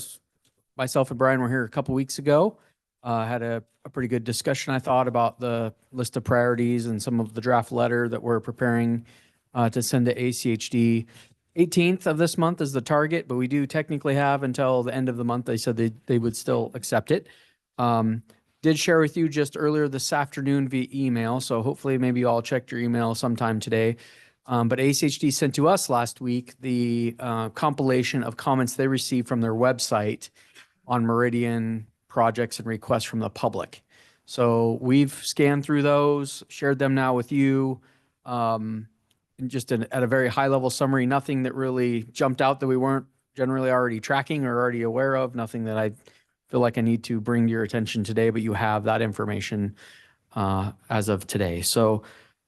Myself and Brian were here a couple weeks ago. Had a pretty good discussion, I thought, about the list of priorities and some of the draft letter that we're preparing to send to ACHD. 18th of this month is the target, but we do technically have until the end of the month. They said they would still accept it. Did share with you just earlier this afternoon via email, so hopefully maybe you all checked your email sometime today. But ACHD sent to us last week the compilation of comments they received from their website on Meridian projects and requests from the public. So we've scanned through those, shared them now with you. Just at a very high level summary, nothing that really jumped out that we weren't generally already tracking or already aware of, nothing that I feel like I need to bring to your attention today, but you have that information as of today. So,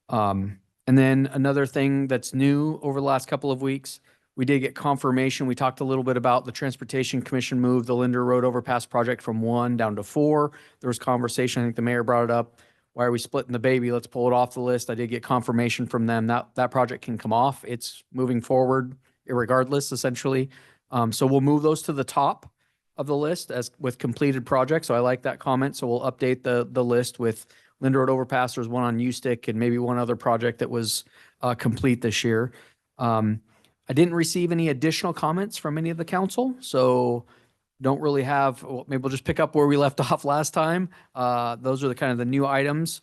and then another thing that's new over the last couple of weeks, we did get confirmation. We talked a little bit about the Transportation Commission move the Linder Road Overpass project from 1 down to 4. There was conversation, I think the mayor brought it up. Why are we splitting the baby? Let's pull it off the list. I did get confirmation from them that project can come off. It's moving forward irregardless, essentially. So we'll move those to the top of the list as with completed projects. So I like that comment. So we'll update the list with Linder Road Overpass. There's one on Ustick and maybe one other project that was complete this year. I didn't receive any additional comments from any of the council, so don't really have, well, maybe we'll just pick up where we left off last time. Those are the kind of the new items.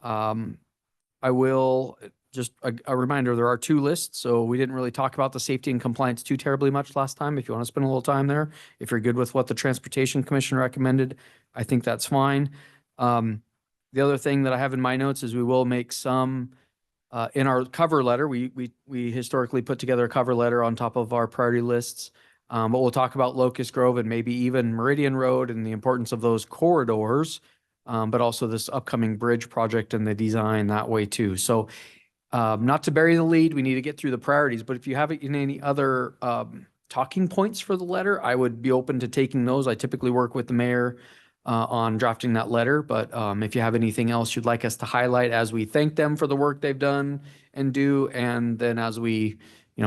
I will just a reminder, there are 2 lists, so we didn't really talk about the safety and compliance too terribly much last time. If you want to spend a little time there, if you're good with what the Transportation Commission recommended, I think that's fine. The other thing that I have in my notes is we will make some in our cover letter. We historically put together a cover letter on top of our priority lists. But we'll talk about Locust Grove and maybe even Meridian Road and the importance of those corridors, but also this upcoming bridge project and the design that way too. So not to bury the lead, we need to get through the priorities, but if you have any other talking points for the letter, I would be open to taking those. I typically work with the mayor on drafting that letter, but if you have anything else you'd like us to highlight as we thank them for the work they've done and do, and then as we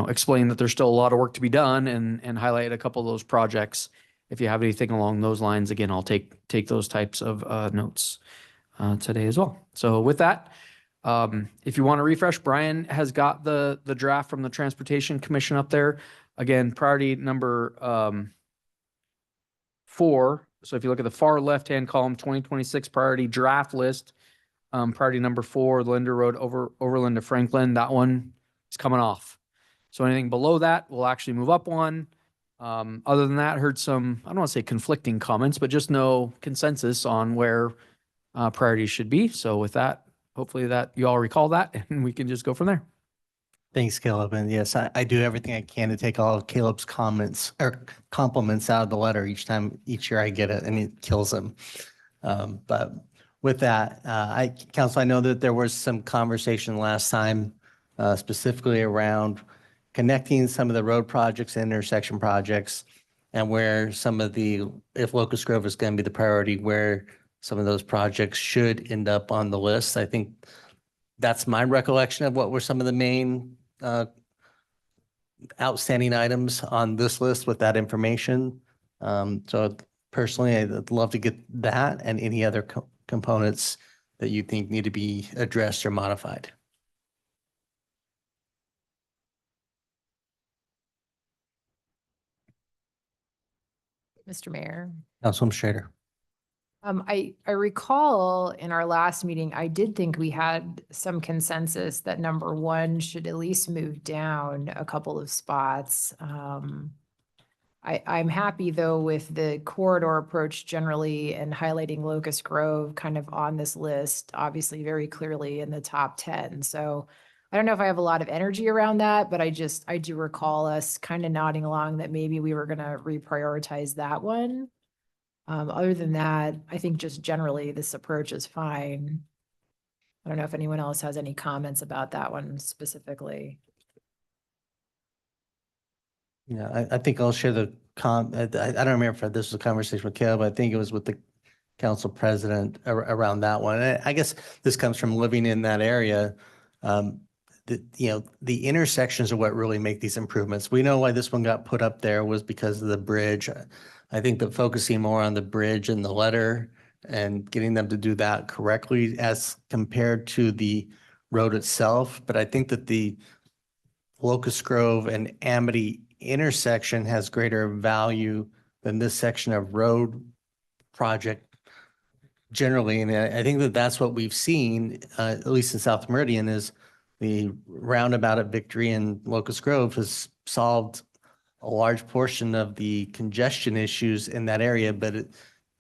explain that there's still a lot of work to be done and highlight a couple of those projects. If you have anything along those lines, again, I'll take those types of notes today as well. So with that, if you want to refresh, Brian has got the draft from the Transportation Commission up there. Again, priority number 4. So if you look at the far left-hand column, 2026 priority draft list, priority number 4, Linder Road Overland to Franklin, that one is coming off. So anything below that, we'll actually move up one. Other than that, heard some, I don't want to say conflicting comments, but just no consensus on where priorities should be. So with that, hopefully that you all recall that and we can just go from there. Thanks, Caleb. And yes, I do everything I can to take all of Caleb's comments or compliments out of the letter each year I get it. I mean, it kills him. But with that, Council, I know that there was some conversation last time, specifically around connecting some of the road projects and intersection projects and where some of if Locust Grove is going to be the priority, where some of those projects should end up on the list. I think that's my recollection of what were some of the main outstanding items on this list with that information. So personally, I'd love to get that and any other components that you think need to be addressed or modified. Mr. Mayor. Councilwoman Schrader. I recall in our last meeting, I did think we had some consensus that number 1 should at least move down a couple of spots. I'm happy though with the corridor approach generally and highlighting Locust Grove kind of on this list, obviously very clearly in the top 10. So I don't know if I have a lot of energy around that, but I do recall us kind of nodding along that maybe we were going to reprioritize that one. Other than that, I think just generally this approach is fine. I don't know if anyone else has any comments about that one specifically. Yeah, I think I'll share the I don't remember if this was a conversation with Caleb, but I think it was with the council president around that one. I guess this comes from living in that area. The intersections are what really make these improvements. We know why this one got put up there was because of the bridge. I think that focusing more on the bridge and the letter and getting them to do that correctly as compared to the road itself. But I think that the Locust Grove and Amity intersection has greater value than this section of road project generally. And I think that that's what we've seen, at least in South Meridian, is the roundabout at Victory and Locust Grove has solved a large portion of the congestion issues in that area, but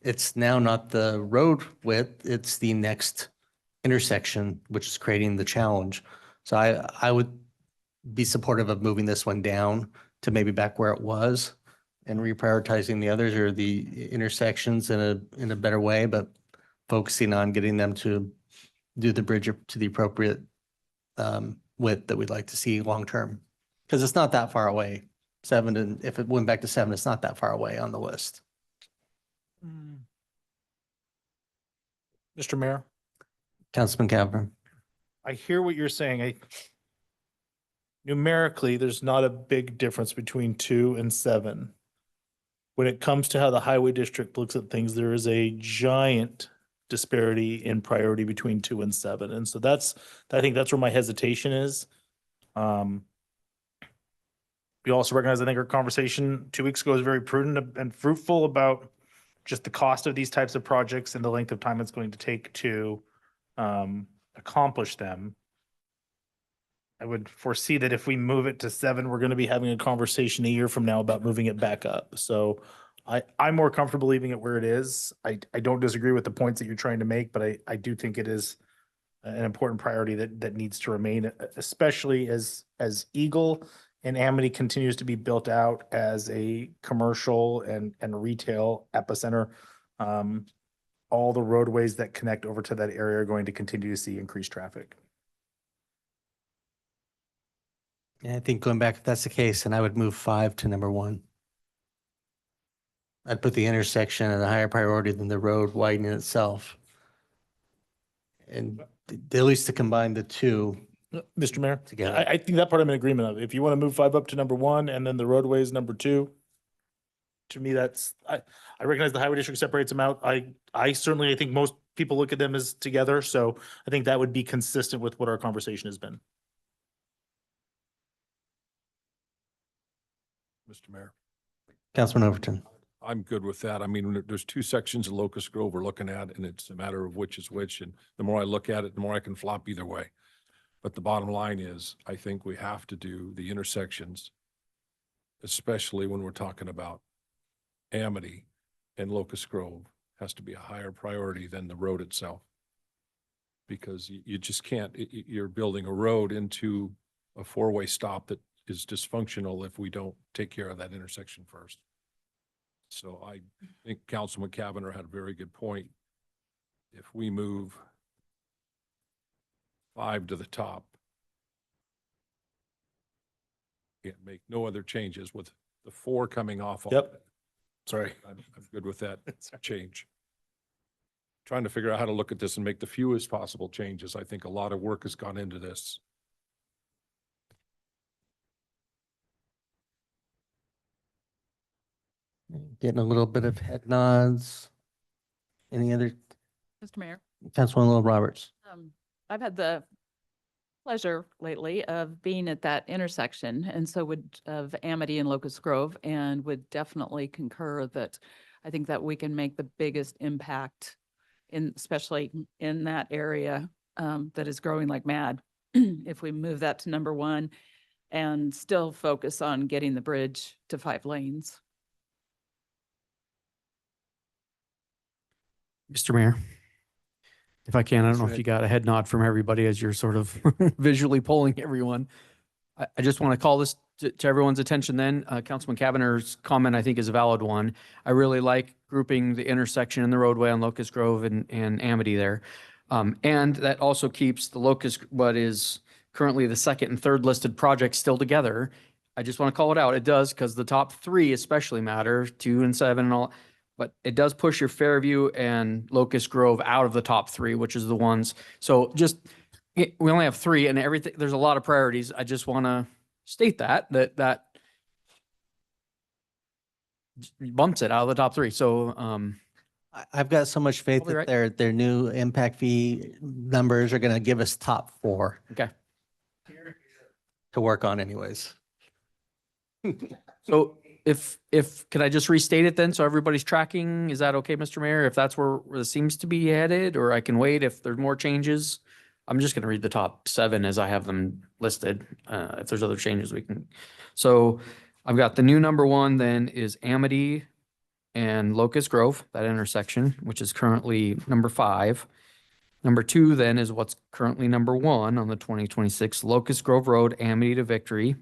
it's now not the road width, it's the next intersection, which is creating the challenge. So I would be supportive of moving this one down to maybe back where it was and reprioritizing the others or the intersections in a better way, but focusing on getting them to do the bridge to the appropriate width that we'd like to see long-term. Because it's not that far away. 7, and if it went back to 7, it's not that far away on the list. Mr. Mayor, Councilman Cavan. I hear what you're saying. Numerically, there's not a big difference between 2 and 7. When it comes to how the highway district looks at things, there is a giant disparity in priority between 2 and 7. And so I think that's where my hesitation is. We also recognize, I think our conversation 2 weeks ago was very prudent and fruitful about just the cost of these types of projects and the length of time it's going to take to accomplish them. I would foresee that if we move it to 7, we're going to be having a conversation a year from now about moving it back up. So I'm more comfortable leaving it where it is. I don't disagree with the points that you're trying to make, but I do think it is an important priority that needs to remain, especially as Eagle and Amity continues to be built out as a commercial and retail epicenter. All the roadways that connect over to that area are going to continue to see increased traffic. Yeah, I think going back, if that's the case, then I would move 5 to number 1. I'd put the intersection at a higher priority than the road widening itself. And at least to combine the two Mr. Mayor, together. I think that part I'm in agreement of. If you want to move 5 up to number 1 and then the roadways number 2, to me, I recognize the highway district separates them out. I certainly think most people look at them as together. So I think that would be consistent with what our conversation has been. Mr. Mayor, Councilman Overton. I'm good with that. I mean, there's 2 sections of Locust Grove we're looking at, and it's a matter of which is which. And the more I look at it, the more I can flop either way. But the bottom line is, I think we have to do the intersections, especially when we're talking about Amity and Locust Grove, has to be a higher priority than the road itself. Because you just can't, you're building a road into a 4-way stop that is dysfunctional if we don't take care of that intersection first. So I think Councilman Cavanagh had a very good point. If we move 5 to the top, can't make no other changes with the 4 coming off. Yep. Sorry. I'm good with that change. Trying to figure out how to look at this and make the fewest possible changes. I think a lot of work has gone into this. Getting a little bit of head nods. Any other, Mr. Mayor, Councilman Little Roberts? I've had the pleasure lately of being at that intersection, and so of Amity and Locust Grove, and would definitely concur that I think that we can make the biggest impact especially in that area that is growing like mad. If we move that to number 1 and still focus on getting the bridge to 5 lanes. Mr. Mayor, if I can, I don't know Go if you got a head nod from everybody as you're sort of visually polling everyone. I just want to call this to everyone's attention then. Councilman Cavanag's comment, I think, is a valid one. I really like grouping the intersection and the roadway on Locust Grove and Amity there. And that also keeps the Locust, what is currently the second and third listed projects still together. I just want to call it out. It does, because the top three especially matter, 2 and 7 and all. But it does push your Fairview and Locust Grove out of the top three, which is the ones. So just, we only have three and everything, there's a lot of priorities. I just want to state that bumps it out of the top three. So, I've got so much faith Probably that right. their new impact fee numbers are going to give us top 4 okay. to work on anyways. So if, can I just restate it then? So everybody's tracking? Is that okay, Mr. Mayor? If that's where it seems to be headed, or I can wait if there's more changes? I'm just going to read the top 7 as I have them listed. If there's other changes, we can. So I've got the new number 1 then is Amity and Locust Grove, that intersection, which is currently number 5. Number 2 then is what's currently number 1 on the 2026 Locust Grove Road, Amity to Victory.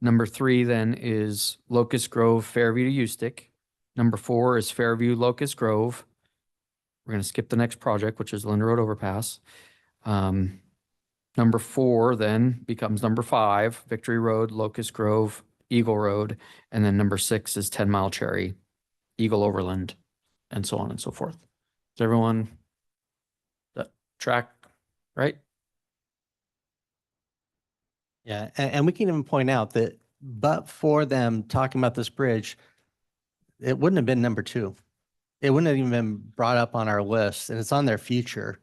Number 3 then is Locust Grove, Fairview to Ustick. Number 4 is Fairview, Locust Grove. We're going to skip the next project, which is Linda Road Overpass. Number 4 then becomes number 5, Victory Road, Locust Grove, Eagle Road. And then number 6 is 10 Mile Cherry, Eagle Overland, and so on and so forth. Is everyone that track right? Yeah, and we can even point out that, but for them talking about this bridge, it wouldn't have been number 2. It wouldn't have even been brought up on our list, and it's on their future.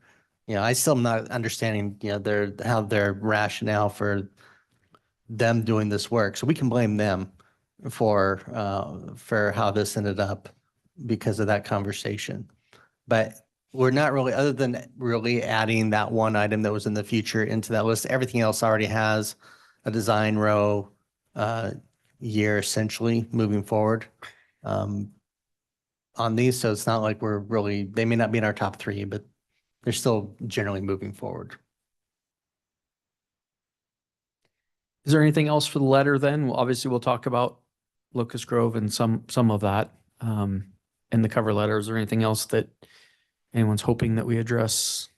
You know, I still am not understanding, you know, how their rationale for them doing this work. So we can blame them for how this ended up because of that conversation. But we're not really, other than really adding that one item that was in the future into that list, everything else already has a design row year essentially moving forward on these. So it's not like we're really, they may not be in our top 3, but they're still generally moving forward. Is there anything else for the letter then? Well, obviously, we'll talk about Locust Grove and some of that in the cover letter. Is there anything else that anyone's hoping that we address?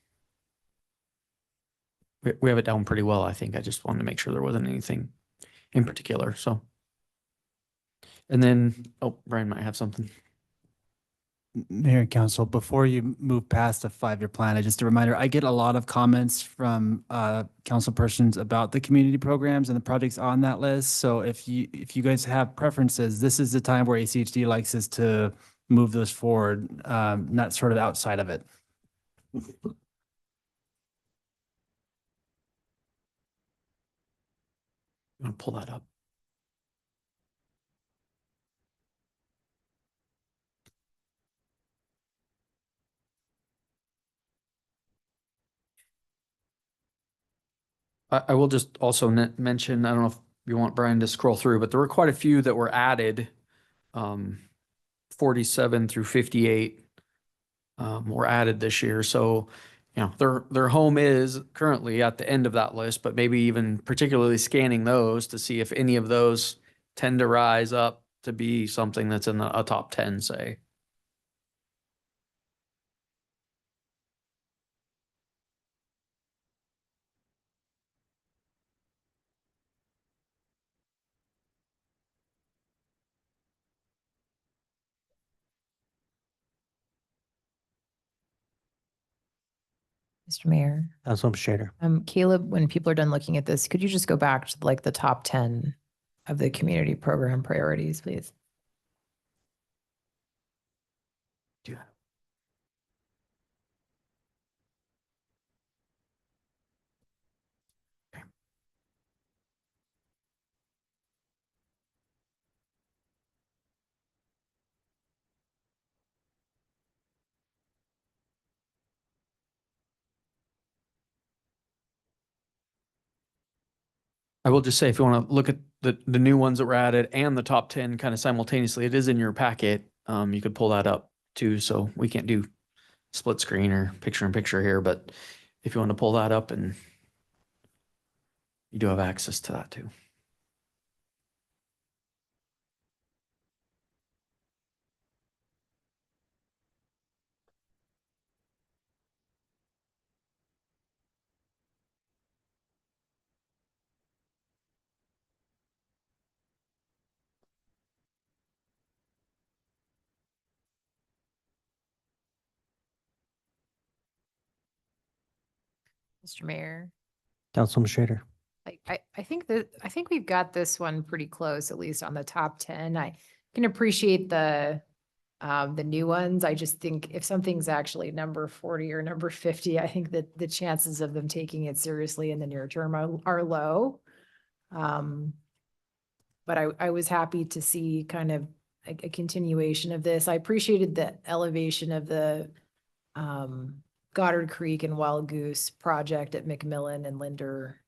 We have it down pretty well, I think. I just wanted to make sure there wasn't anything in particular, so. And then, oh, Brian might have something. Mayor and Council, before you move past a 5-year plan, just a reminder, I get a lot of comments from council persons about the community programs and the projects on that list. So if you guys have preferences, this is the time where ACHD likes us to move those forward, not sort of outside of it. I'm gonna pull that up. I will just also mention, I don't know if you want Brian to scroll through, but there were quite a few that were added. 47 through 58 were added this year. So, you know, their home is currently at the end of that list, but maybe even particularly scanning those to see if any of those tend to rise up to be something that's in a top 10, say. Mr. Mayor, Councilmember Shader. Caleb, when people are done looking at this, could you just go back to like the top 10 of the community program priorities, please? I will just say, if you want to look at the new ones that were added and the top 10 kind of simultaneously, it is in your packet. You could pull that up too. So we can't do split screen or picture in picture here, but if you want to pull that up, and you do have access to that too. Mr. Mayor. Councilman Schrader. I think I think we've got this one pretty close, at least on the top 10. I can appreciate the new ones. I just think if something's actually number 40 or number 50, I think that the chances of them taking it seriously in the near term are low. But I was happy to see kind of a continuation of this. I appreciated the elevation of the Goddard Creek and Wild Goose project at McMillan and Linder.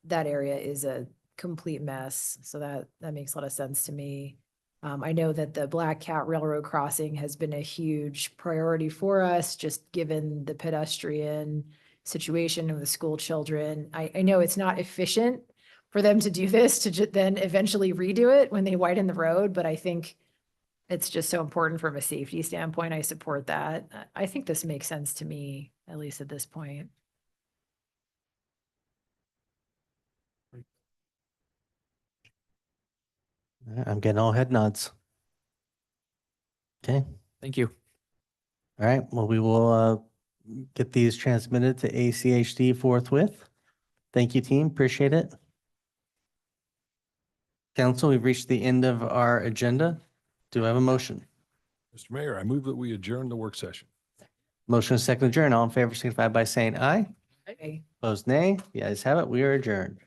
That area is a complete mess, so that makes a lot of sense to me. I know that the Black Cat Railroad crossing has been a huge priority for us, just given the pedestrian situation of the school children. I know it's not efficient for them to do this, to then eventually redo it when they widen the road, but I think it's just so important from a safety standpoint. I support that. I think this makes sense to me, at least at this point. I'm getting all head nods. Okay, Thank you. all right, well, we will get these transmitted to ACHD forthwith. Thank you, team, appreciate it. Council, we've reached the end of our agenda. Do I have a motion? Mr. Mayor, I move that we adjourn the work session. Motion is second adjourn. All in favor, signify by saying aye. Okay. Opposed, nay. The ayes have it. We are adjourned.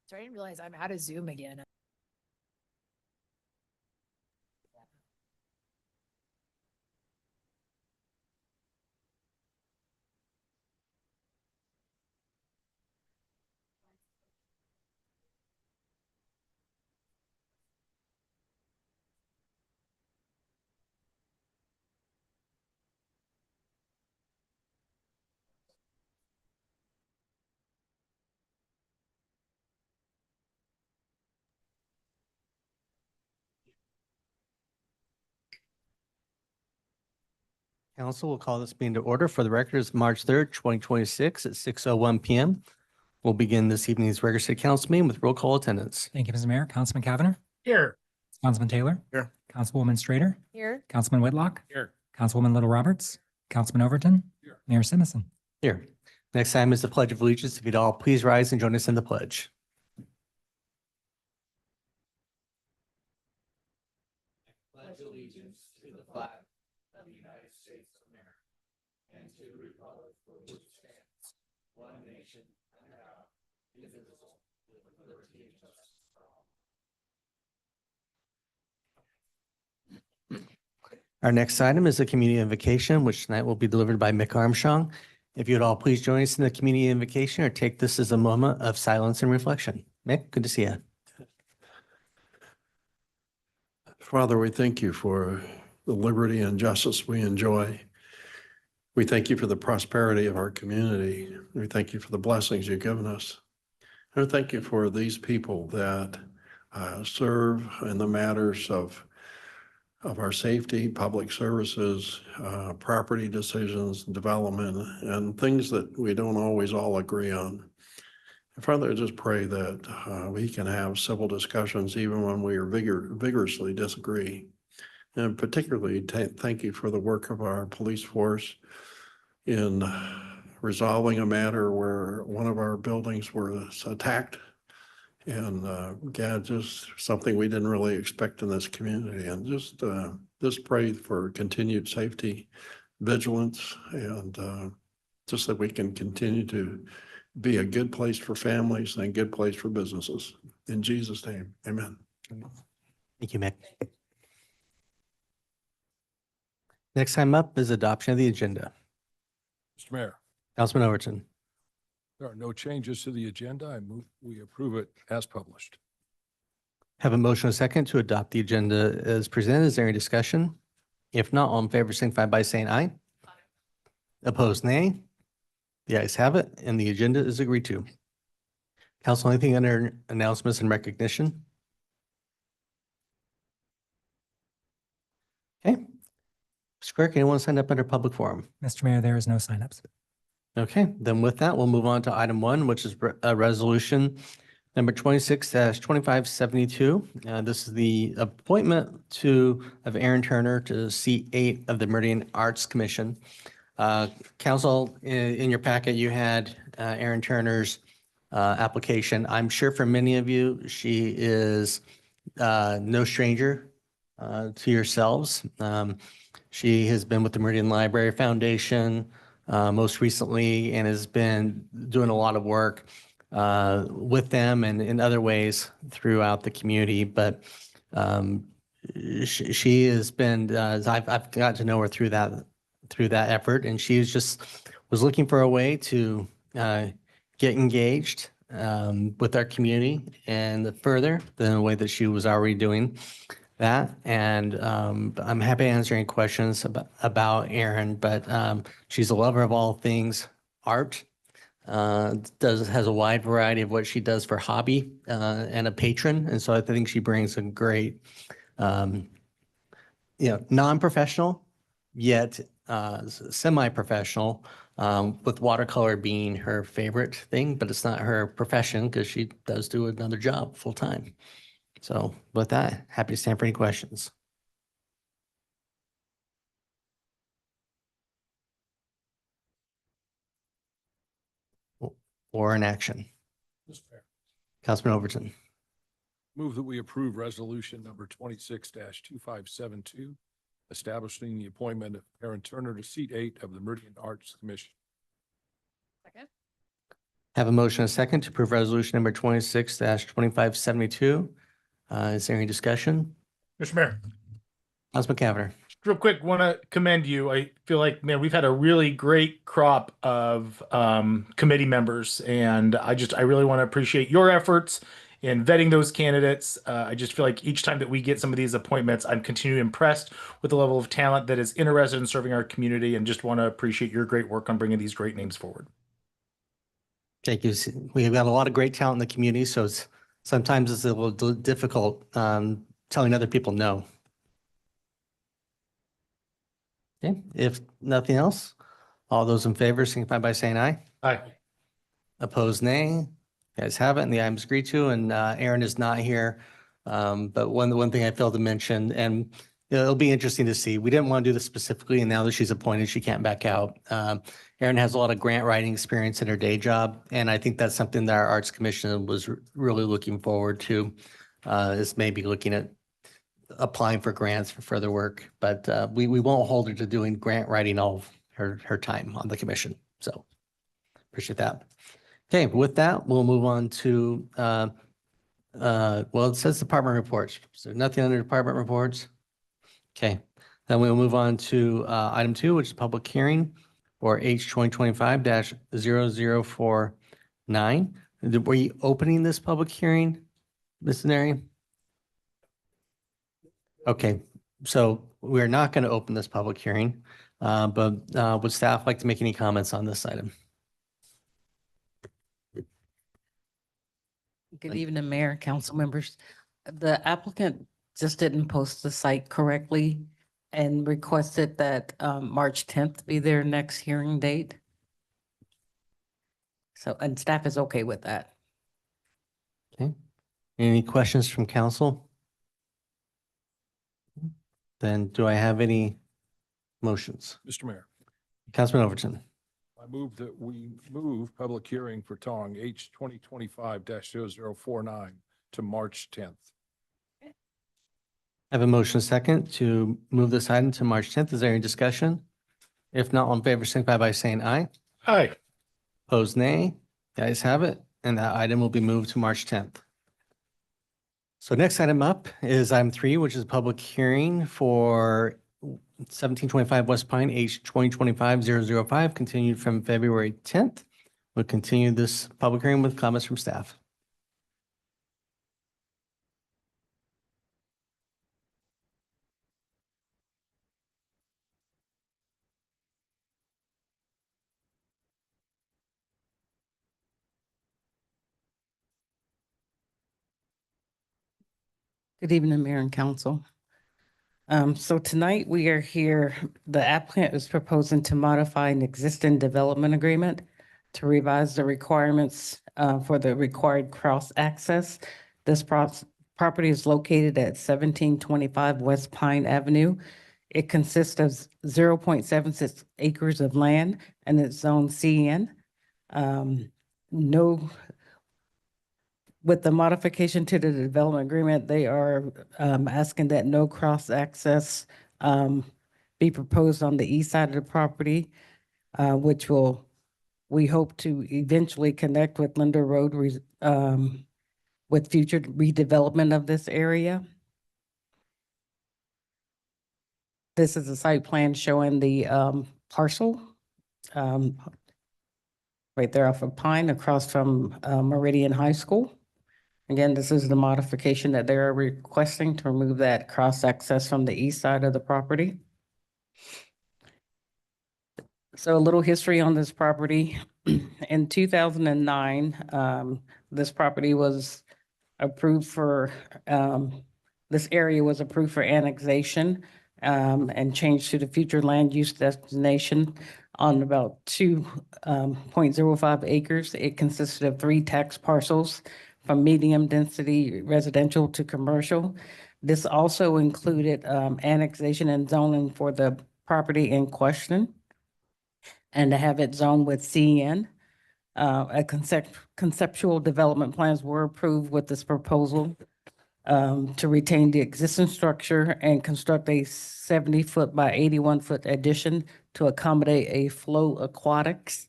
Sorry, I didn't realize I'm out of Zoom again. Council will call this meeting to order. For the record, it's March 3rd, 2026 at 6:01 PM. We'll begin this evening's regular city council meeting with roll call attendance. Thank you, Mr. Mayor. Councilman Cavanagh. Here. Councilman Taylor. Here. Councilwoman Strader. Here. Councilman Whitlock. Here. Councilwoman Little Roberts. Councilman Overton. Here. Mayor Simmons. Here. Next item is the Pledge of Allegiance. If you'd all please rise and join us in the pledge. Pledge allegiance to the flag of the United States of America and to the republic for which it stands, one nation under God, indivisible, with liberty and justice for all. Our next item is the community invocation, which tonight will be delivered by Mick Armstrong. If you'd all please join us in the community invocation or take this as a moment of silence and reflection. Mick, good to see you. Father, we thank you for the liberty and justice we enjoy. We thank you for the prosperity of our community. We thank you for the blessings you've given us. And thank you for these people that serve in the matters of our safety, public services, property decisions, development, and things that we don't always all agree on. Father, I just pray that we can have civil discussions even when we are vigorously disagree. And particularly, thank you for the work of our police force in resolving a matter where one of our buildings was attacked. And God, just something we didn't really expect in this community. And just pray for continued safety, vigilance, and just that we can continue to be a good place for families and a good place for businesses. In Jesus' name, amen. Thank you, Mick. Next time up is adoption of the agenda. Mr. Mayor, Councilman Overton. there are no changes to the agenda. I move we approve it as published. Have a motion and a second to adopt the agenda as presented. Is there any discussion? If not, all in favor signify by saying aye. Opposed, nay. The ayes have it, and the agenda is agreed to. Council, anything under announcements and recognition? Okay. Mr. Clerk, anyone signed up under public forum? Mr. Mayor, there is no signups. Okay, then with that, we'll move on to item 1, which is a resolution number 26-2572. This is the appointment of Aaron Turner to seat 8 of the Meridian Arts Commission. Council, in your packet, you had Aaron Turner's application. I'm sure for many of you, she is no stranger to yourselves. She has been with the Meridian Library Foundation most recently and has been doing a lot of work with them and in other ways throughout the community. But she has been, I've got to know her through that effort, and she was looking for a way to get engaged with our community and further than the way that she was already doing that. And I'm happy to answer any questions about Erin, but she's a lover of all things art. Has a wide variety of what she does for hobby and a patron. And so I think she brings a great, non-professional yet semi-professional, with watercolor being her favorite thing, but it's not her profession because she does do another job full time. So with that, happy to stand for any questions. Or an action. Mr. Mayor, Councilman Overton. move that we approve resolution number 26-2572, establishing the appointment of Aaron Turner to seat 8 of the Meridian Arts Commission. Second. Have a motion and a second to approve resolution number 26-2572. Is there any discussion? Mr. Mayor, Councilman Cavanagh. real quick, want to commend you. I feel like, man, we've had a really great crop of committee members, and I really want to appreciate your efforts in vetting those candidates. I just feel like each time that we get some of these appointments, I'm continually impressed with the level of talent that is interested in serving our community, and just want to appreciate your great work on bringing these great names forward. Thank you. We've got a lot of great talent in the community, so sometimes it's a little difficult telling other people no. Okay, if nothing else, all those in favor signify by saying aye. Aye. Opposed, nay. You guys have it, and the items agreed to, and Erin is not here. But one thing I failed to mention, and it'll be interesting to see, we didn't want to do this specifically, and now that she's appointed, she can't back out. Erin has a lot of grant writing experience in her day job, and I think that's something that our Arts Commission was really looking forward to, is maybe looking at applying for grants for further work, but we won't hold her to doing grant writing all of her time on the commission. So appreciate that. Okay, with that, we'll move on to, well, it says department reports. So nothing under department reports. Okay, then we'll move on to item 2, which is public hearing for H 2025-0049. Were you opening this public hearing, Ms. Neri? Okay, so we're not going to open this public hearing, but would staff like to make any comments on this item? Good evening, Mayor, council members. The applicant just didn't post the site correctly and requested that March 10th be their next hearing date. So, and staff is okay with that. Okay, any questions from council? Then do I have any motions? Mr. Mayor, Councilman Overton. I move that we move public hearing for Tong H 2025-0049 to March 10th. I have a motion second to move this item to March 10th. Is there any discussion? If not, all in favor, signify by saying aye. Aye. Opposed, nay. The ayes have it, and that item will be moved to March 10th. So next item up is item 3, which is a public hearing for 1725 West Pine, H 2025-005, continued from February 10th. We'll continue this public hearing with comments from staff. Good evening, Mayor and Council. So tonight we are here, the applicant is proposing to modify an existing development agreement to revise the requirements for the required cross access. This property is located at 1725 West Pine Avenue. It consists of 0.76 acres of land and it's zoned CN. With the modification to the development agreement, they are asking that no cross access be proposed on the east side of the property, which we hope to eventually connect with Linda Road with future redevelopment of this area. This is a site plan showing the parcel right there off of Pine across from Meridian High School. Again, this is the modification that they're requesting to remove that cross access from the east side of the property. So a little history on this property. In 2009, this property was approved for, this area was approved for annexation and changed to the future land use destination on about 2.05 acres. It consisted of 3 tax parcels from medium density residential to commercial. This also included annexation and zoning for the property in question and to have it zoned with CN. Conceptual development plans were approved with this proposal to retain the existing structure and construct a 70-foot by 81-foot addition to accommodate a flow aquatics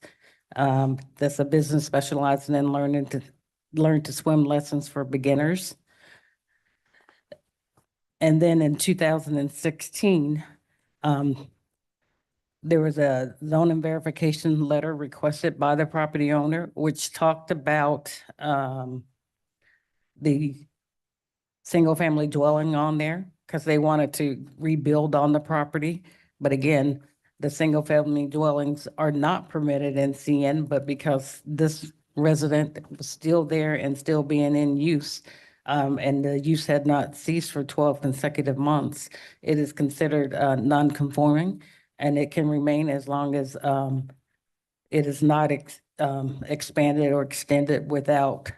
That's a business specializing in learn to swim lessons for beginners. And then in 2016, there was a zoning verification letter requested by the property owner, which talked about the single-family dwelling on there because they wanted to rebuild on the property. But again, the single-family dwellings are not permitted in CN, but because this resident was still there and still being in use, and the use had not ceased for 12 consecutive months, it is considered non-conforming, and it can remain as long as it is not expanded or extended without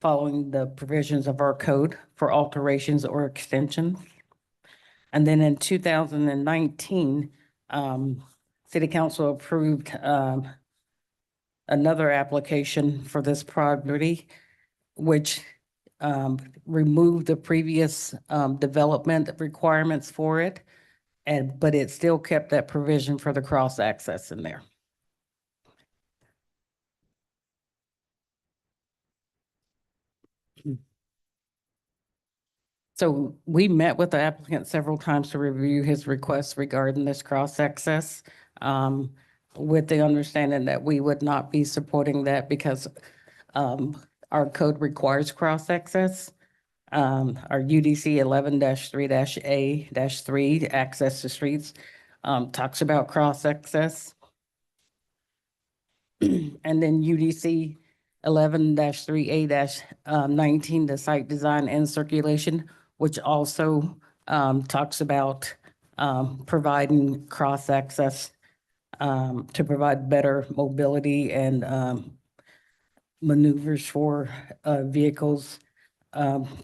following the provisions of our code for alterations or extensions. And then in 2019, City Council approved another application for this property, which removed the previous development requirements for it, but it still kept that provision for the cross access in there. So we met with the applicant several times to review his requests regarding this cross access, with the understanding that we would not be supporting that because our code requires cross access. Our UDC 11-3-A-3, access to streets, talks about cross access. And then UDC 11-3A-19, the site design and circulation, which also talks about providing cross access to provide better mobility and maneuvers for vehicles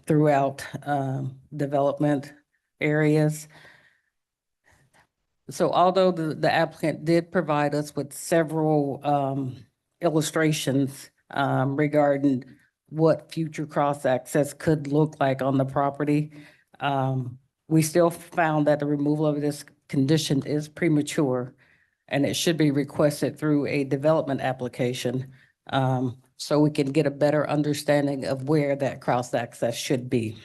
throughout development areas. So although the applicant did provide us with several illustrations regarding what future cross-access could look like on the property, we still found that the removal of this condition is premature and it should be requested through a development application so we can get a better understanding of where that cross-access should be.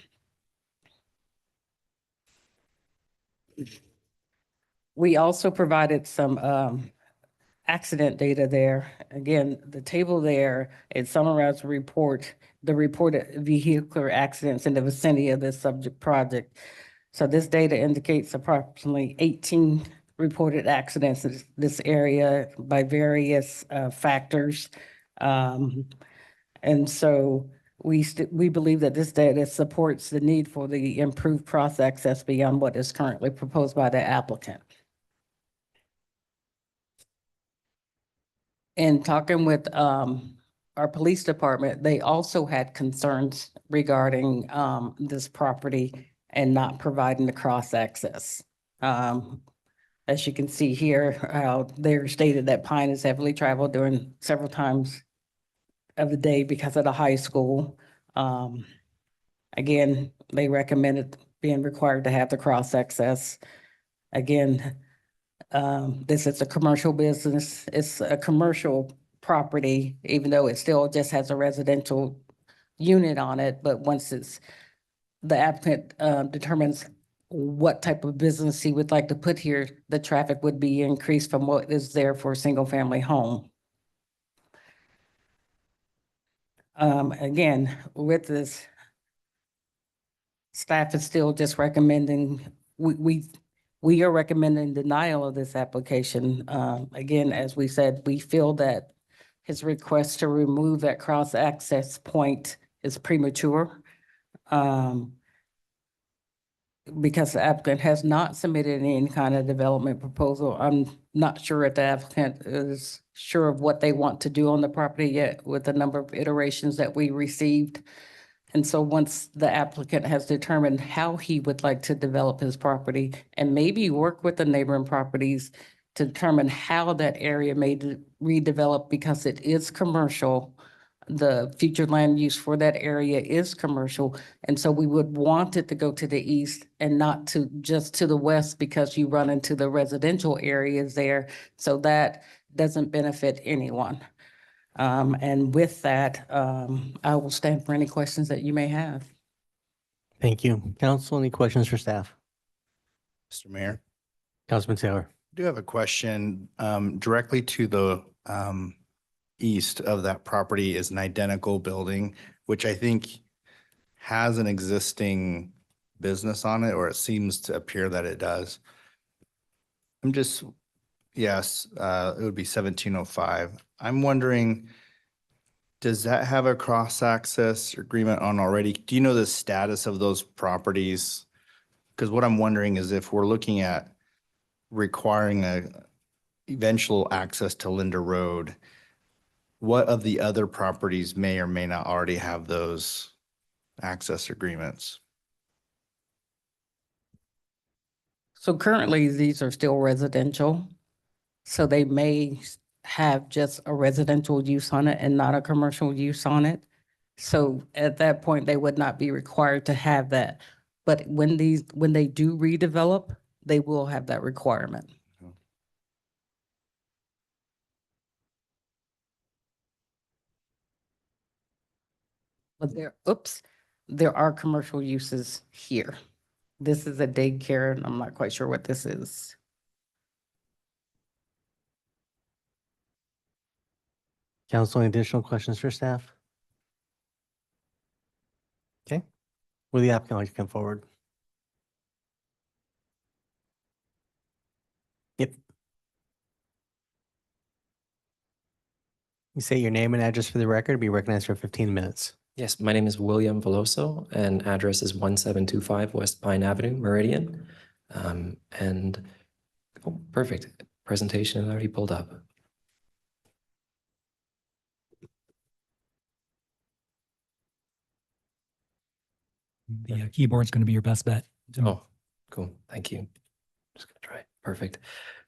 We also provided some accident data there. Again, the table there, it summarized the reported vehicular accidents in the vicinity of this subject project. So this data indicates approximately 18 reported accidents in this area by various factors. And so we believe that this data supports the need for the improved cross access beyond what is currently proposed by the applicant. In talking with our police department, they also had concerns regarding this property and not providing the cross access. As you can see here, they're stated that Pine is heavily traveled during several times of the day because of the high school. Again, they recommended being required to have the cross access. Again, this is a commercial business. It's a commercial property, even though it still just has a residential unit on it. But once the applicant determines what type of business he would like to put here, the traffic would be increased from what is there for a single family home. Again, with this, staff is still just recommending, we are recommending denial of this application. Again, as we said, we feel that his request to remove that cross access point is premature. Because the applicant has not submitted any kind of development proposal. I'm not sure if the applicant is sure of what they want to do on the property yet with the number of iterations that we received. And so once the applicant has determined how he would like to develop his property and maybe work with the neighboring properties to determine how that area may redevelop because it is commercial, the future land use for that area is commercial. And so we would want it to go to the east and not to just to the west because you run into the residential areas there. So that doesn't benefit anyone. And with that, I will stand for any questions that you may have. Thank you. Council, any questions for staff? Mr. Mayor, Councilman Taylor. I do have a question. Directly to the east of that property is an identical building, which I think has an existing business on it, or it seems to appear that it does. Yes, it would be 1705. I'm wondering, does that have a cross-access agreement on already? Do you know the status of those properties? Because what I'm wondering is if we're looking at requiring a eventual access to Linda Road, what of the other properties may or may not already have those access agreements? So currently, these are still residential. So they may have just a residential use on it and not a commercial use on it. So at that point, they would not be required to have that. But when they do redevelop, they will have that requirement. But there are commercial uses here. This is a daycare, and I'm not quite sure what this is. Council, any additional questions for staff? Okay. Will the applicant like to come forward? Yep. You say your name and address for the record, be recognized for 15 minutes. Yes, my name is William Veloso and address is 1725 West Pine Avenue, Meridian. Perfect. Presentation is already pulled up. The keyboard's going to be your best bet. Oh, cool. Thank you. Just gonna try it. Perfect.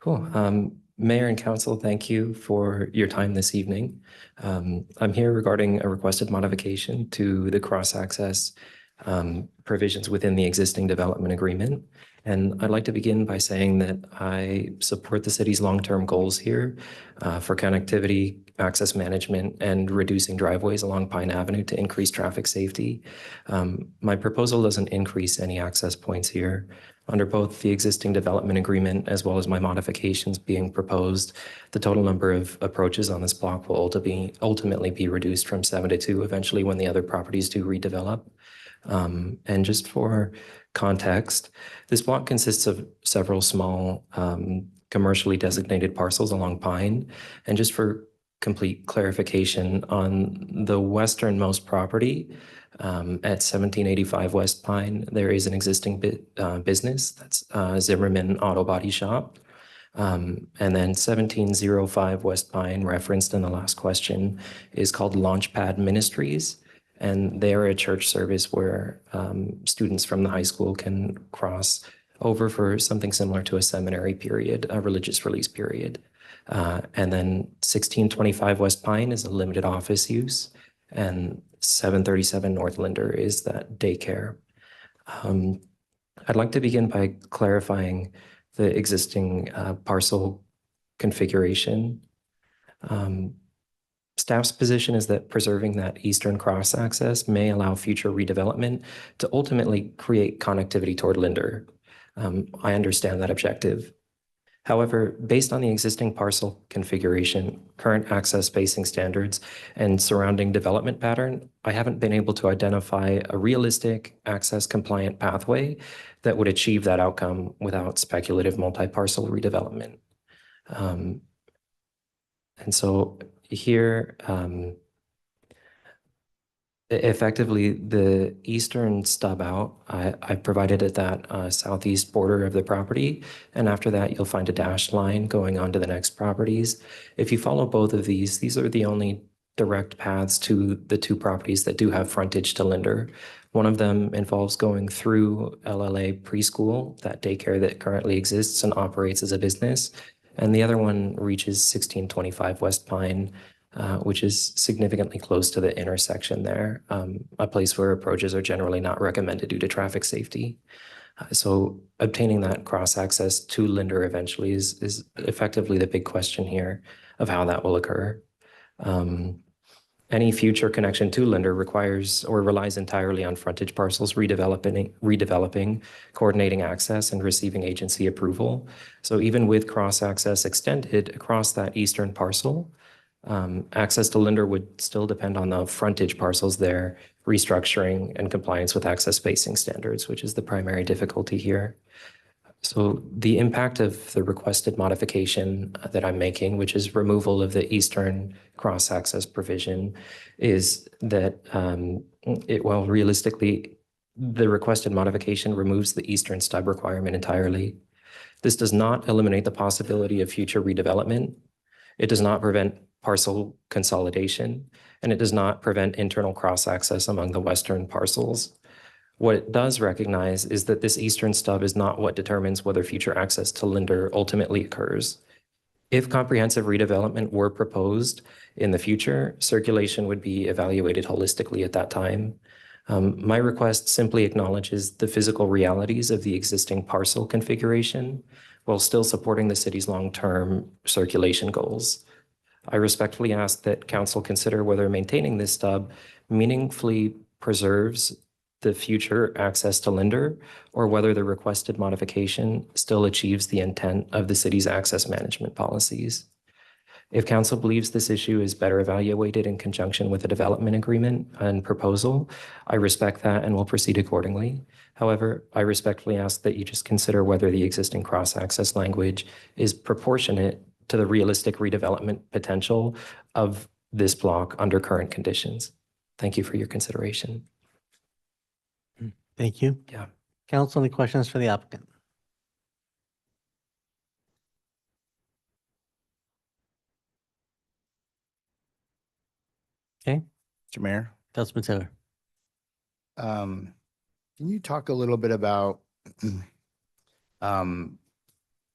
Cool. Mayor and council, thank you for your time this evening. I'm here regarding a requested modification to the cross-access provisions within the existing development agreement. And I'd like to begin by saying that I support the city's long-term goals here for connectivity, access management, and reducing driveways along Pine Avenue to increase traffic safety. My proposal doesn't increase any access points here. Under both the existing development agreement as well as my modifications being proposed, the total number of approaches on this block will ultimately be reduced from 7 to 2 eventually when the other properties do redevelop. And just for context, this block consists of several small commercially designated parcels along Pine. And just for complete clarification, on the westernmost property at 1785 West Pine, there is an existing business that's Zimmerman Auto Body Shop. And then 1705 West Pine, referenced in the last question, is called Launchpad Ministries. And they are a church service where students from the high school can cross over for something similar to a seminary period, a religious release period. And then 1625 West Pine is a limited office use, and 737 North Linder is that daycare. I'd like to begin by clarifying the existing parcel configuration. Staff's position is that preserving that eastern cross access may allow future redevelopment to ultimately create connectivity toward Linder. I understand that objective. However, based on the existing parcel configuration, current access spacing standards, and surrounding development pattern, I haven't been able to identify a realistic access compliant pathway that would achieve that outcome without speculative multi-parcel redevelopment. And so here, effectively, the eastern stub out, I provided at that southeast border of the property. And after that, you'll find a dashed line going on to the next properties. If you follow both of these are the only direct paths to the two properties that do have frontage to Linder. One of them involves going through LLA preschool, that daycare that currently exists and operates as a business. And the other one reaches 1625 West Pine, which is significantly close to the intersection there, a place where approaches are generally not recommended due to traffic safety. So obtaining that cross-access to Linder eventually is effectively the big question here of how that will occur. Any future connection to Linder requires or relies entirely on frontage parcels redeveloping, coordinating access, and receiving agency approval. So even with cross-access extended across that eastern parcel, access to Linder would still depend on the frontage parcels there, restructuring and compliance with access spacing standards, which is the primary difficulty here. So the impact of the requested modification that I'm making, which is removal of the eastern cross-access provision, is that realistically, the requested modification removes the eastern stub requirement entirely. This does not eliminate the possibility of future redevelopment. It does not prevent parcel consolidation, and it does not prevent internal cross-access among the western parcels. What it does recognize is that this eastern stub is not what determines whether future access to Linder ultimately occurs. If comprehensive redevelopment were proposed in the future, circulation would be evaluated holistically at that time. My request simply acknowledges the physical realities of the existing parcel configuration while still supporting the city's long-term circulation goals. I respectfully ask that council consider whether maintaining this stub meaningfully preserves the future access to Linder, or whether the requested modification still achieves the intent of the city's access management policies. If council believes this issue is better evaluated in conjunction with a development agreement and proposal, I respect that and will proceed accordingly. However, I respectfully ask that you just consider whether the existing cross-access language is proportionate to the realistic redevelopment potential of this block under current conditions. Thank you for your consideration. Thank you. Yeah. Council, any questions for the applicant? Okay, Mr. Mayor, Councilman Taylor. can you talk a little bit about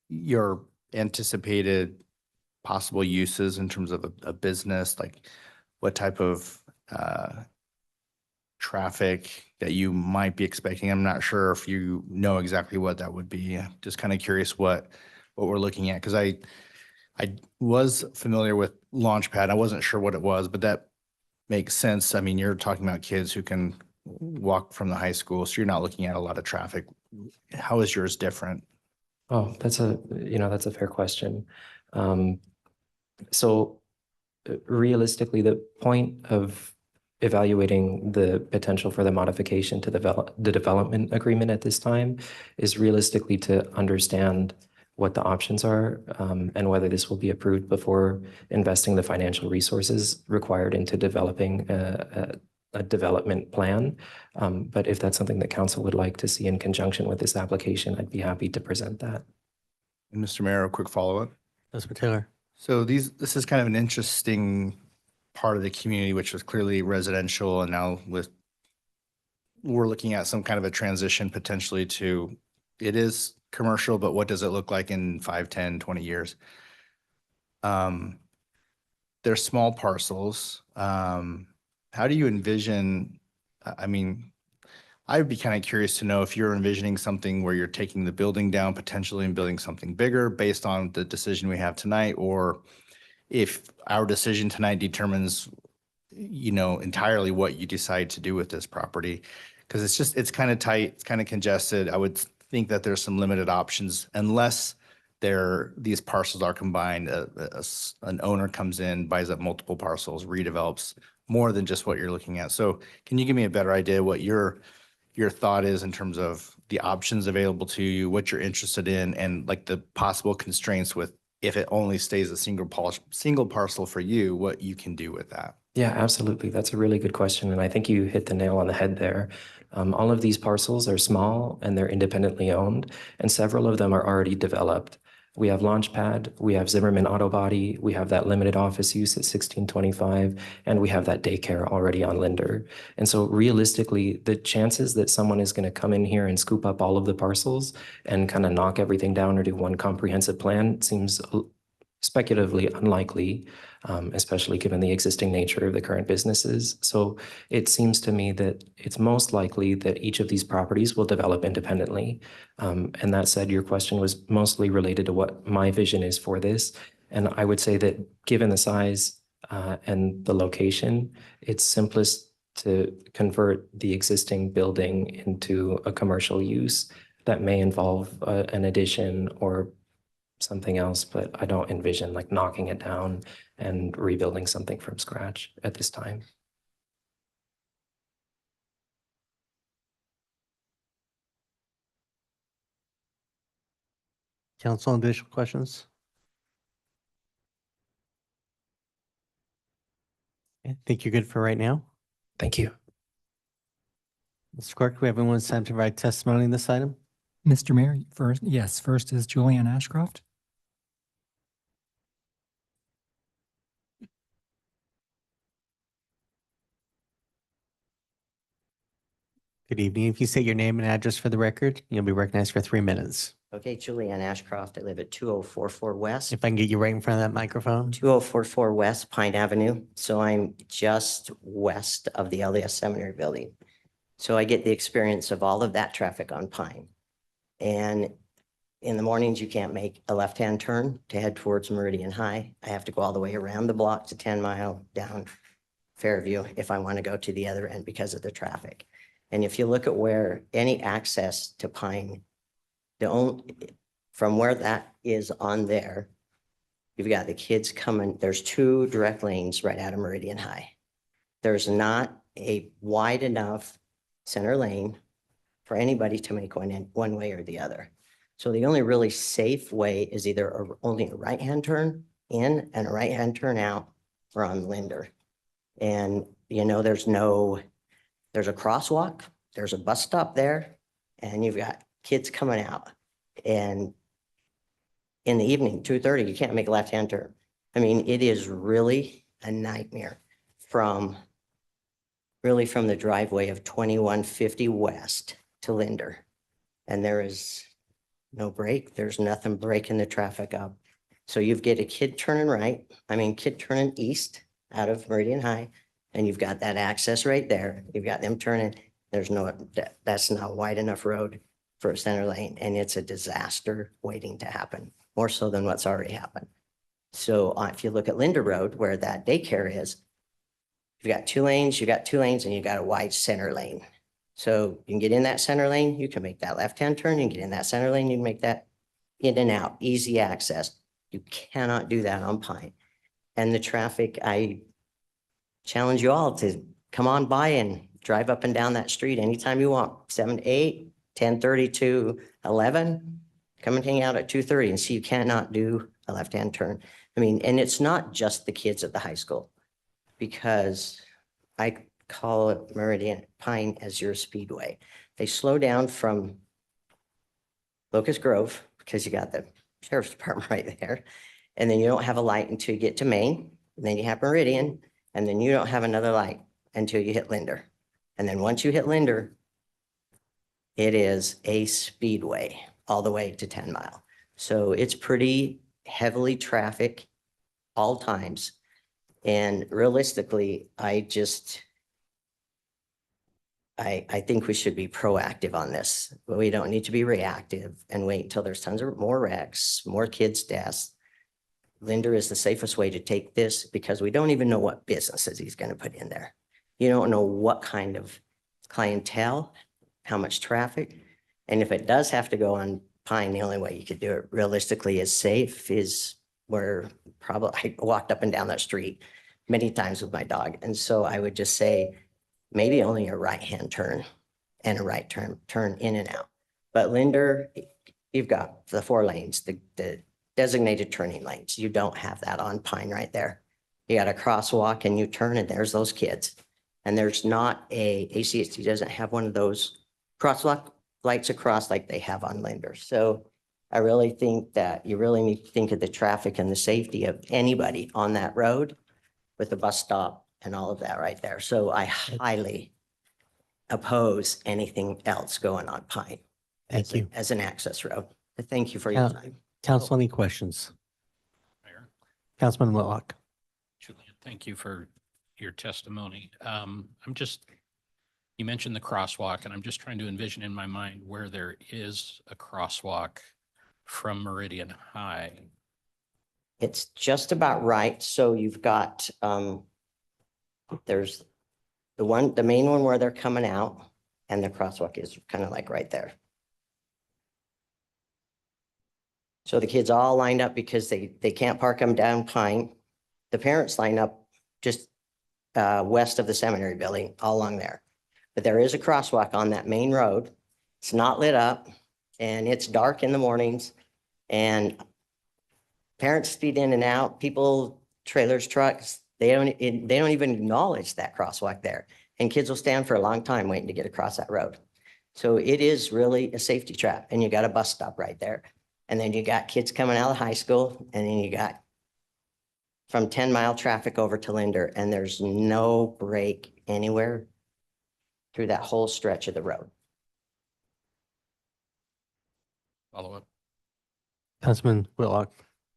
your anticipated possible uses in terms of a business, like what type of traffic that you might be expecting? I'm not sure if you know exactly what that would be. Just kind of curious what we're looking at, because I was familiar with Launchpad. I wasn't sure what it was, but that makes sense. I mean, you're talking about kids who can walk from the high school, so you're not looking at a lot of traffic. How is yours different? Oh, that's a fair question. So realistically, the point of evaluating the potential for the modification to the development agreement at this time is realistically to understand what the options are, and whether this will be approved before investing the financial resources required into developing a development plan. But if that's something that council would like to see in conjunction with this application, I'd be happy to present that. And Mr. Mayor, a quick follow-up. Councilman Taylor. So this is kind of an interesting part of the community, which was clearly residential, and now we're looking at some kind of a transition potentially to, it is commercial, but what does it look like in 5, 10, 20 years? They're small parcels. How do you envision, I mean, I would be kind of curious to know if you're envisioning something where you're taking the building down potentially and building something bigger based on the decision we have tonight, or if our decision tonight determines, entirely what you decide to do with this property. Because it's kind of tight, it's kind of congested. I would think that there's some limited options unless these parcels are combined. An owner comes in, buys up multiple parcels, redevelops more than just what you're looking at. So can you give me a better idea what your thought is in terms of the options available to you, what you're interested in, and like the possible constraints with, if it only stays a single parcel for you, what you can do with that? Yeah, absolutely. That's a really good question. And I think you hit the nail on the head there. All of these parcels are small and they're independently owned, and several of them are already developed. We have Launchpad, we have Zimmerman Auto Body, we have that limited office use at 1625, and we have that daycare already on Linder. And so realistically, the chances that someone is going to come in here and scoop up all of the parcels and kind of knock everything down or do one comprehensive plan seems speculatively unlikely, especially given the existing nature of the current businesses. So it seems to me that it's most likely that each of these properties will develop independently. And that said, your question was mostly related to what my vision is for this. And I would say that given the size and the location, it's simplest to convert the existing building into a commercial use that may involve an addition or something else, but I don't envision like knocking it down and rebuilding something from scratch at this time. Council, additional questions? I think you're good for right now. Thank you. Mr. Clerk, do we have anyone signed to provide testimony in this item? Mr. Mayor, first is Julianne Ashcroft. Good evening. If you state your name and address for the record, you'll be recognized for 3 minutes. Okay, Julianne Ashcroft. I live at 2044 West. If I can get you right in front of that microphone. 2044 West Pine Avenue. So I'm just west of the LDS Seminary building. So I get the experience of all of that traffic on Pine. And in the mornings, you can't make a left-hand turn to head towards Meridian High. I have to go all the way around the block to 10 Mile down Fairview if I want to go to the other end because of the traffic. And if you look at where any access to Pine, from where that is on there, you've got the kids coming, there's 2 direct lanes right out of Meridian High. There's not a wide enough center lane for anybody to make one way or the other. So the only really safe way is either only a right-hand turn in and a right-hand turn out or on Linder. And, you know, there's a crosswalk, there's a bus stop there, and you've got kids coming out. And in the evening, 2:30, you can't make a left-hand turn. I mean, it is really a nightmare from the driveway of 2150 West to Linder. And there is no break. There's nothing breaking the traffic up. So you've got a kid turning east out of Meridian High, and you've got that access right there. You've got them turning. That's not a wide enough road for a center lane, and it's a disaster waiting to happen, more so than what's already happened. So if you look at Linder Road, where that daycare is, you've got 2 lanes, and you've got a wide center lane. So you can get in that center lane, you can make that left-hand turn, you can get in that center lane, you can make that in and out, easy access. You cannot do that on Pine. And the traffic, I challenge you all to come on by and drive up and down that street anytime you want, 7 to 8, 10:30 to 11, come and hang out at 2:30 and see you cannot do a left-hand turn. I mean, and it's not just the kids at the high school, because I call it Meridian Pine as your speedway. They slow down from Locust Grove because you got the sheriff's department right there. And then you don't have a light until you get to Main, and then you have Meridian, and then you don't have another light until you hit Linder. And then once you hit Linder, it is a speedway all the way to 10 Mile. So it's pretty heavily traffic all times. And realistically, I think we should be proactive on this. We don't need to be reactive and wait until there's tons of more wrecks, more kids' deaths. Linder is the safest way to take this because we don't even know what businesses he's going to put in there. You don't know what kind of clientele, how much traffic. And if it does have to go on Pine, the only way you could do it realistically is safe is where I walked up and down that street many times with my dog. And so I would just say maybe only a right-hand turn and a right turn in and out. But Linder, you've got the 4 lanes, the designated turning lanes. You don't have that on Pine right there. You got a crosswalk and you turn and there's those kids. And there's not ACHD doesn't have one of those crosswalk lights across like they have on Linder. So I really think that you really need to think of the traffic and the safety of anybody on that road with the bus stop and all of that right there. So I highly oppose anything else going on Pine. Thank you. As an access road. Thank you for your time. Council, any questions? Mayor? Councilman Whitlock. Julian, thank you for your testimony. You mentioned the crosswalk, and I'm just trying to envision in my mind where there is a crosswalk from Meridian High. It's just about right. So you've got, there's the main one where they're coming out, and the crosswalk is kind of like right there. So the kids all lined up because they can't park them down Pine. The parents line up just west of the seminary building, all along there. But there is a crosswalk on that main road. It's not lit up, and it's dark in the mornings, and parents speed in and out, people, trailers, trucks, they don't even acknowledge that crosswalk there. And kids will stand for a long time waiting to get across that road. So it is really a safety trap, and you got a bus stop right there. And then you got kids coming out of high school, and then you got from 10 Mile traffic over to Linder, and there's no break anywhere through that whole stretch of the road. Follow up. Councilman Whitlock.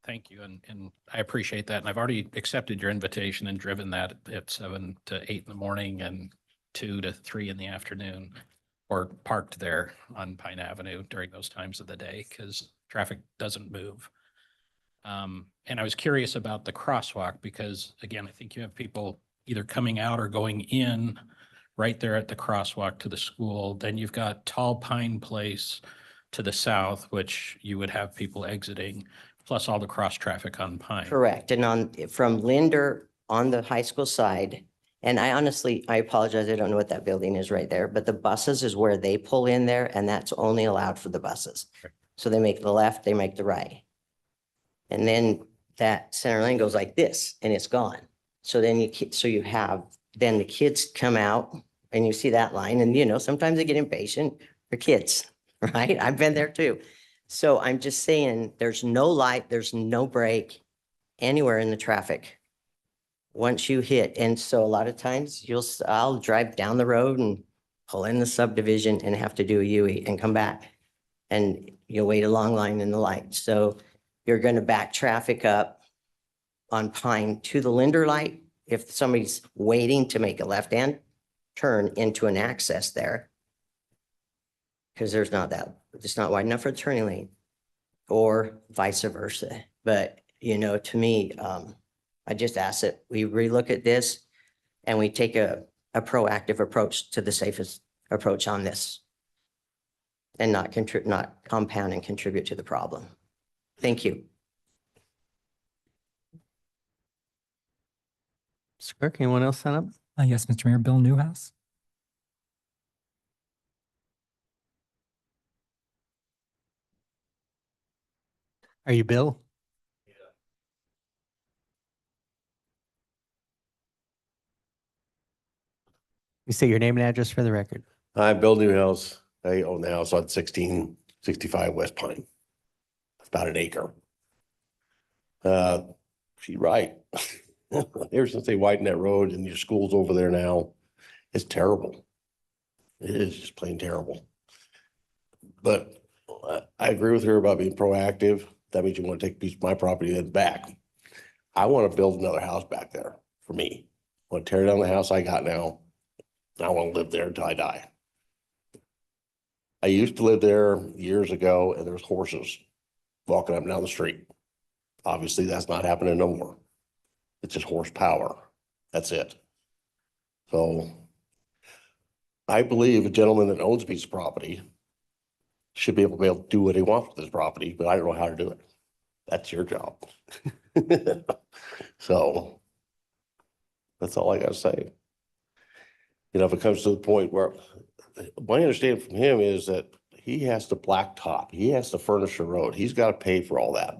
Thank you. And I appreciate that. And I've already accepted your invitation and driven that at 7 to 8 in the morning and 2 to 3 in the afternoon, or parked there on Pine Avenue during those times of the day because traffic doesn't move. And I was curious about the crosswalk because, again, I think you have people either coming out or going in right there at the crosswalk to the school. Then you've got Tall Pine Place to the south, which you would have people exiting, plus all the cross traffic on Pine. Correct. And from Linder on the high school side, and I apologize, I don't know what that building is right there, but the buses is where they pull in there, and that's only allowed for the buses. Okay. So they make the left, they make the right. And then that center lane goes like this, and it's gone. So then then the kids come out, and you see that line, and sometimes they get impatient. They're kids, right? I've been there too. So I'm just saying, there's no light, there's no break anywhere in the traffic once you hit. And so a lot of times I'll drive down the road and pull in the subdivision and have to do a UE and come back. And you'll wait a long line in the light. So you're going to back traffic up on Pine to the Linder light. If somebody's waiting to make a left-hand turn into an access there, because it's not wide enough for a turning lane, or vice versa. But, to me, I just ask that we relook at this and we take a proactive approach to the safest approach on this and not compound and contribute to the problem. Thank you. Mr. Clerk, anyone else sign up? Yes, Mr. Mayor, Bill Newhouse. Are you Bill? You say your name and address for the record. I'm Bill Newhouse. I own the house on 1665 West Pine. It's about an acre. She's right. Ever since they widened that road and your school's over there now, it's terrible. It is just plain terrible. But I agree with her about being proactive. That means you want to take a piece of my property then back. I want to build another house back there for me. I want to tear down the house I got now. I want to live there until I die. I used to live there years ago, and there's horses walking up and down the street. Obviously, that's not happening no more. It's just horsepower. That's it. So I believe a gentleman that owns a piece of property should be able to do what he wants with his property, but I don't know how to do it. That's your job. So that's all I gotta say. If it comes to the point where my understanding from him is that he has to blacktop, he has to furnish a road, he's got to pay for all that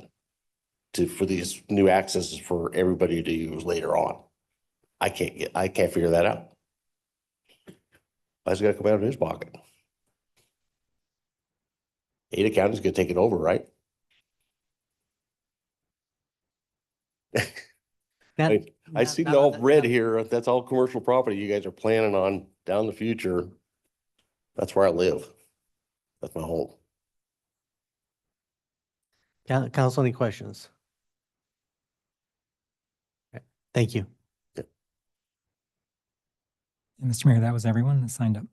for these new accesses for everybody to use later on. I can't figure that out. That's got to come out of his pocket. Ada County's gonna take it over, right? I see the all red here. That's all commercial property you guys are planning on down the future. That's where I live. That's my home. Council, any questions? Thank you. And Mr. Mayor, that was everyone that signed up.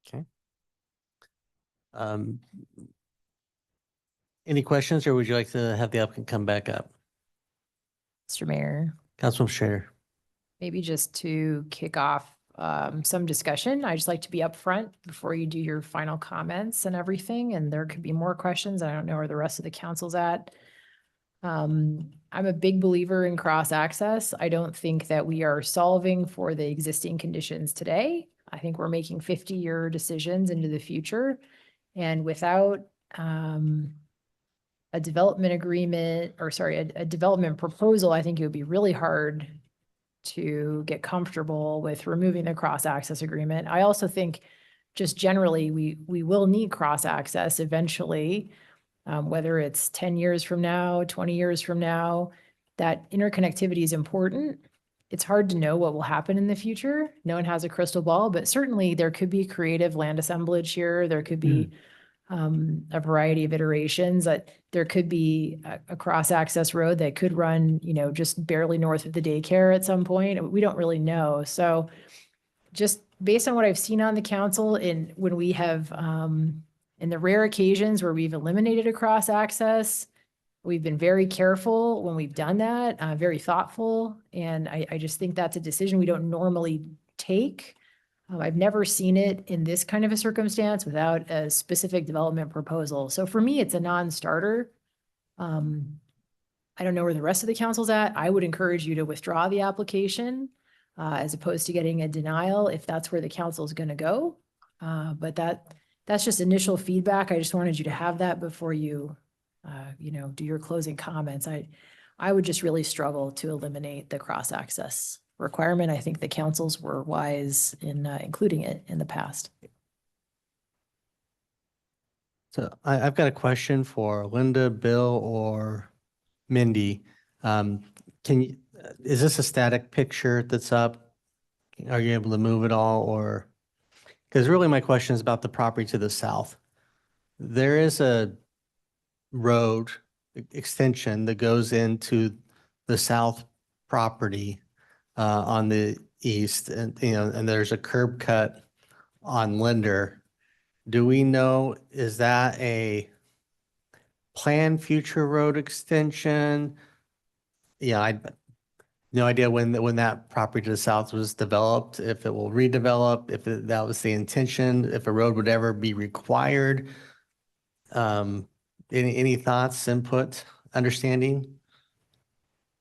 Okay. Any questions, or would you like to have the applicant come back up? Mr. Mayor, Councilman Schrader. maybe just to kick off some discussion, I just like to be upfront before you do your final comments and everything, and there could be more questions. I don't know where the rest of the council's at. I'm a big believer in cross-access. I don't think that we are solving for the existing conditions today. I think we're making 50-year decisions into the future. And without a development agreement, or sorry, a development proposal, I think it would be really hard to get comfortable with removing the cross-access agreement. I also think just generally, we will need cross-access eventually, whether it's 10 years from now, 20 years from now. That interconnectivity is important. It's hard to know what will happen in the future. No one has a crystal ball, but certainly there could be creative land assemblage here. There could be a variety of iterations. There could be a cross-access road that could run, just barely north of the daycare at some point. We don't really know. So just based on what I've seen on the council, and when we have, in the rare occasions where we've eliminated a cross-access, we've been very careful when we've done that, very thoughtful. And I just think that's a decision we don't normally take. I've never seen it in this kind of a circumstance without a specific development proposal. So for me, it's a non-starter. I don't know where the rest of the council's at. I would encourage you to withdraw the application as opposed to getting a denial if that's where the council is going to go. But that's just initial feedback. I just wanted you to have that before you, do your closing comments. I would just really struggle to eliminate the cross-access requirement. I think the councils were wise in including it in the past. So I've got a question for Linda, Bill, or Mindy. Is this a static picture that's up? Are you able to move it all, or? Because really my question is about the property to the south. There is a road extension that goes into the south property on the east, and there's a curb cut on Linder. Do we know, is that a planned future road extension? Yeah, I no idea when that property to the south was developed, if it will redevelop, if that was the intention, if a road would ever be required. Any thoughts, input, understanding?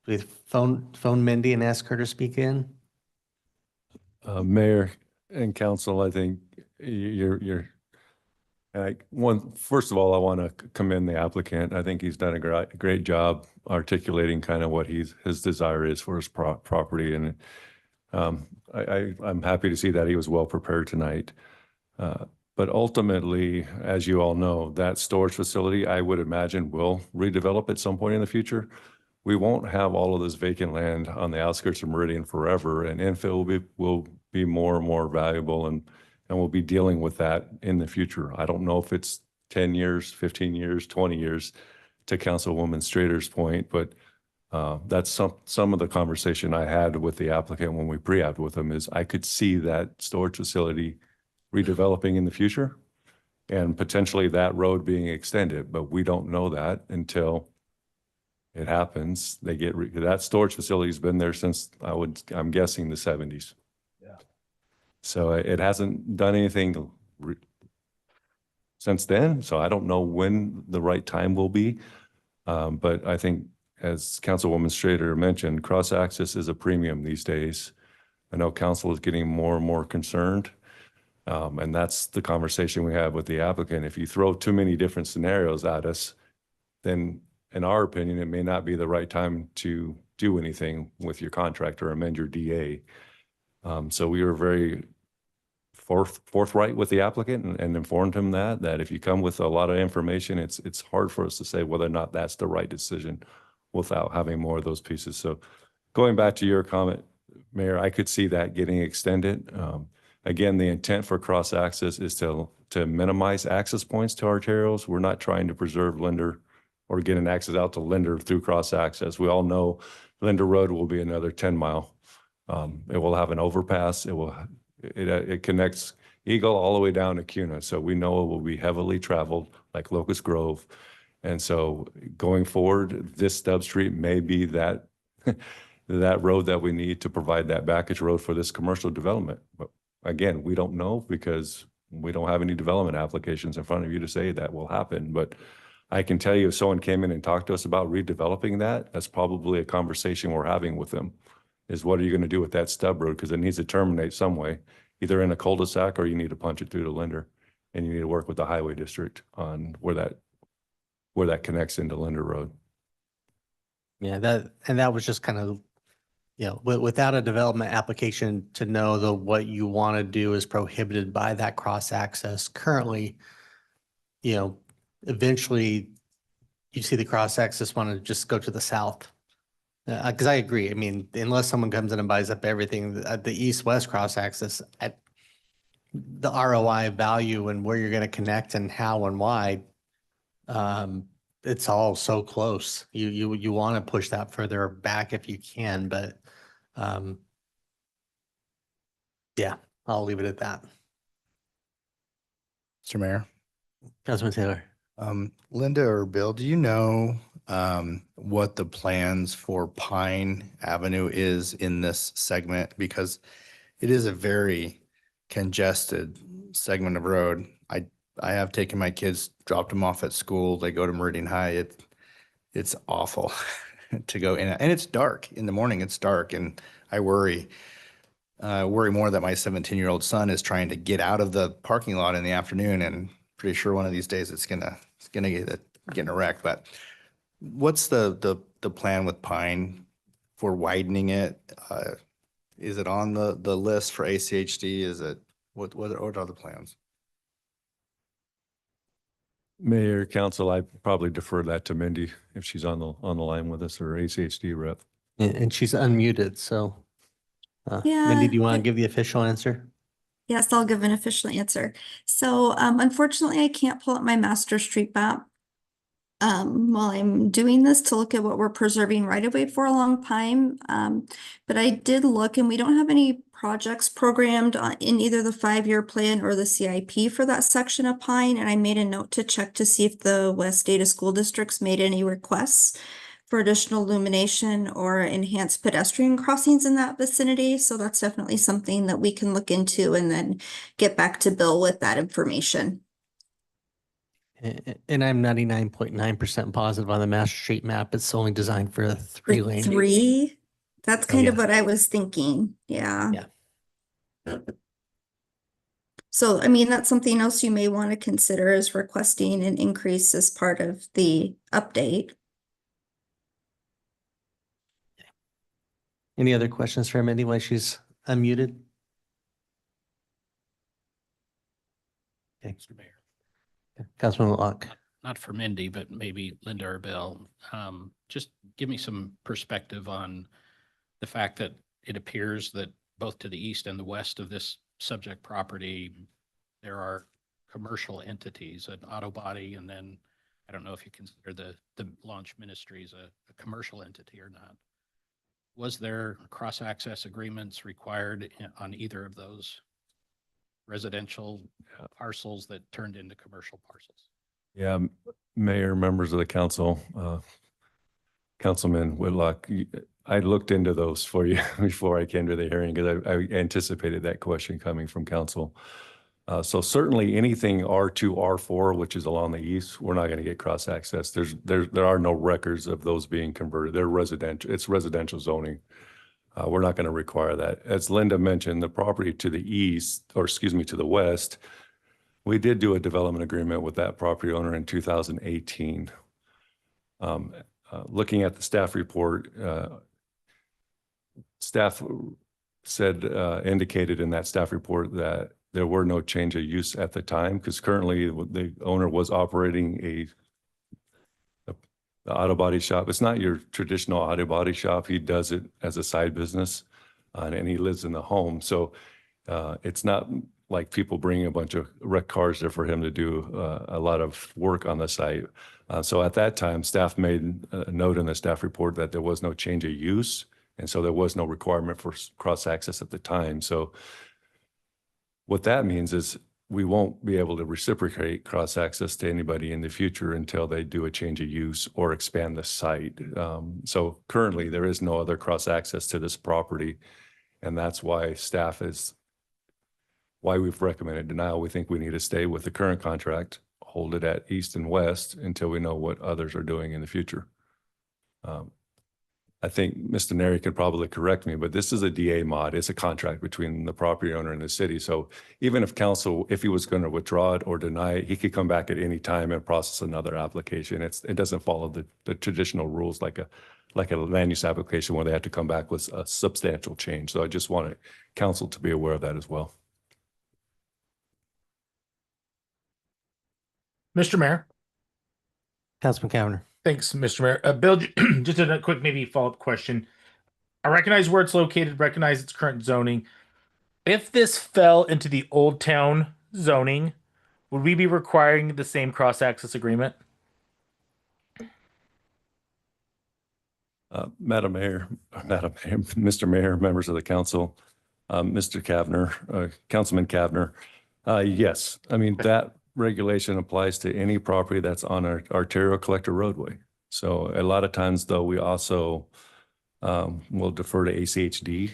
With phone Mindy and ask her to speak in. Mayor and council, I think you're first of all, I want to commend the applicant. I think he's done a great job articulating kind of what his desire is for his property. And I'm happy to see that he was well prepared tonight. But ultimately, as you all know, that storage facility, I would imagine, will redevelop at some point in the future. We won't have all of this vacant land on the outskirts of Meridian forever, and infill will be more and more valuable, and we'll be dealing with that in the future. I don't know if it's 10 years, 15 years, 20 years, to Councilwoman Strader's point, but that's some of the conversation I had with the applicant when we pre-apped with him. Is I could see that storage facility redeveloping in the future and potentially that road being extended, but we don't know that until it happens. That storage facility's been there since I'm guessing the 70s. Yeah. So it hasn't done anything since then. So I don't know when the right time will be. But I think, as Councilwoman Strader mentioned, cross-access is a premium these days. I know council is getting more and more concerned. And that's the conversation we have with the applicant. If you throw too many different scenarios at us, then in our opinion, it may not be the right time to do anything with your contract or amend your DA. So we were very forthright with the applicant and informed him that if you come with a lot of information, it's hard for us to say whether or not that's the right decision without having more of those pieces. So going back to your comment, Mayor, I could see that getting extended. Again, the intent for cross-access is to minimize access points to arterials. We're not trying to preserve Linder or getting access out to Linder through cross access. We all know Linder Road will be another 10-mile. It will have an overpass. It connects Eagle all the way down to Cuna. So we know it will be heavily traveled like Locust Grove. And so going forward, this stub street may be that that road that we need to provide that backage road for this commercial development. But again, we don't know because we don't have any development applications in front of you to say that will happen. But I can tell you if someone came in and talked to us about redeveloping that, that's probably a conversation we're having with them, is what are you going to do with that stub road? Because it needs to terminate some way, either in a cul-de-sac or you need to punch it through to Linder. And you need to work with the highway district on where that connects into Linder Road. Yeah, that was just kind of, without a development application to know what you want to do is prohibited by that cross access currently, eventually you see the cross access want to just go to the south. Because I agree. I mean, unless someone comes in and buys up everything, the east-west cross access at the ROI value and where you're going to connect and how and why, it's all so close. You want to push that further back if you can, but yeah, I'll leave it at that. Mr. Mayor. Councilman Taylor. Linda or Bill, do you know what the plans for Pine Avenue is in this segment? Because it is a very congested segment of road. I have taken my kids, dropped them off at school. They go to Meridian High. It's awful to go in, and it's dark in the morning. It's dark, and I worry more that my 17-year-old son is trying to get out of the parking lot in the afternoon, and pretty sure one of these days it's gonna get in a wreck. But what's the plan with Pine for widening it? Is it on the list for ACHD? Is it what are the plans? Mayor, Council, I probably defer that to Mindy if she's on the line with us, or ACHD rep. And she's unmuted, so Yeah. Mindy, do you want to give the official answer? Yes, I'll give an official answer. So unfortunately, I can't pull up my master street map while I'm doing this to look at what we're preserving right away for along Pine. But I did look, and we don't have any projects programmed in either the 5-year plan or the CIP for that section of Pine. And I made a note to check to see if the West Data School Districts made any requests for additional illumination or enhanced pedestrian crossings in that vicinity. So that's definitely something that we can look into and then get back to Bill with that information. And I'm 99.9% positive on the master street map. It's only designed for a 3-lane. 3? That's kind of yeah. what I was thinking. Yeah. Yeah. So, I mean, that's something else you may want to consider is requesting an increase as part of the update. Any other questions for Mindy while she's unmuted? Thanks, Mayor. Councilman Locke. Not for Mindy, but maybe Linda or Bill. Just give me some perspective on the fact that it appears that both to the east and the west of this subject property, there are commercial entities, an auto body, and then I don't know if you consider the launch ministries a commercial entity or not. Was there cross-access agreements required on either of those residential parcels that turned into commercial parcels? Yeah, Mayor, members of the council, Councilman Whitlock, I looked into those for you before I came to the hearing because I anticipated that question coming from council. So certainly anything R2, R4, which is along the east, we're not going to get cross access. There are no records of those being converted. They're residential. It's residential zoning. We're not going to require that. As Linda mentioned, the property to the east, or excuse me, to the west, we did do a development agreement with that property owner in 2018. Looking at the staff report, staff said, indicated in that staff report that there were no change of use at the time because currently the owner was operating the auto body shop. It's not your traditional auto body shop. He does it as a side business and he lives in the home. So it's not like people bringing a bunch of wrecked cars there for him to do a lot of work on the site. So at that time, staff made a note in the staff report that there was no change of use. And so there was no requirement for cross-access at the time. So what that means is we won't be able to reciprocate cross-access to anybody in the future until they do a change of use or expand the site. So currently there is no other cross-access to this property. And that's why why we've recommended denial. We think we need to stay with the current contract, hold it at east and west until we know what others are doing in the future. I think Mr. Neri could probably correct me, but this is a DA mod. It's a contract between the property owner and the city. So even if council, if he was going to withdraw it or deny it, he could come back at any time and process another application. It doesn't follow the traditional rules like a land use application where they have to come back with a substantial change. So I just wanted council to be aware of that as well. Mr. Mayor. Councilman Cavanagh. Thanks, Mr. Mayor. Bill, just a quick maybe follow-up question. I recognize where it's located, recognize its current zoning. If this fell into the Old Town zoning, would we be requiring the same cross-access agreement? Madam Mayor, Mr. Mayor, members of the council, Mr. Cavanagh, Councilman Cavanagh. Yes, I mean, that regulation applies to any property that's on our arterial collector roadway. So a lot of times though, we also will defer to ACHD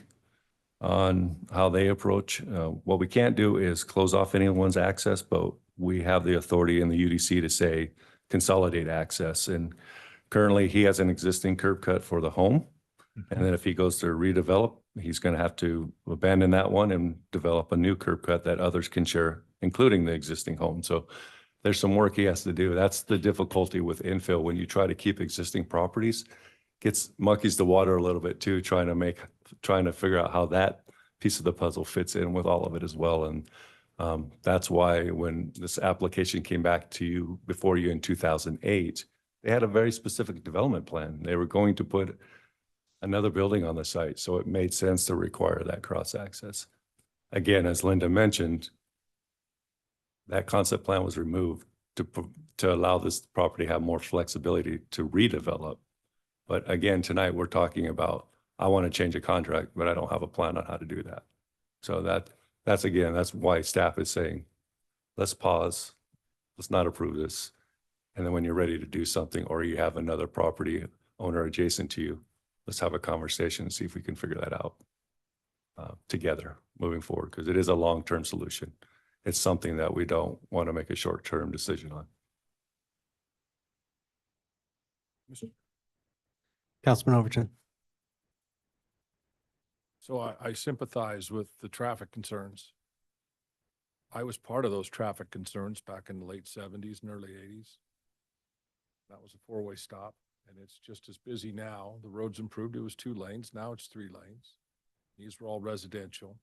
on how they approach. What we can't do is close off anyone's access, but we have the authority in the UDC to say consolidate access. And currently he has an existing curb cut for the home. And then if he goes to redevelop, he's going to have to abandon that one and develop a new curb cut that others can share, including the existing home. So there's some work he has to do. That's the difficulty with infill. When you try to keep existing properties, monkeys the water a little bit too, trying to figure out how that piece of the puzzle fits in with all of it as well. And that's why when this application came back to you before you in 2008, they had a very specific development plan. They were going to put another building on the site. So it made sense to require that cross access. Again, as Linda mentioned, that concept plan was removed to allow this property to have more flexibility to redevelop. But again, tonight we're talking about, I want to change a contract, but I don't have a plan on how to do that. So that's why staff is saying, let's pause, let's not approve this. And then when you're ready to do something, or you have another property owner adjacent to you, let's have a conversation and see if we can figure that out together moving forward, because it is a long-term solution. It's something that we don't want to make a short-term decision on. Councilman Overton. So I sympathize with the traffic concerns. I was part of those traffic concerns back in the late 70s and early 80s. That was a four-way stop, and it's just as busy now. The road's improved. It was 2 lanes. Now it's 3 lanes. These were all residential.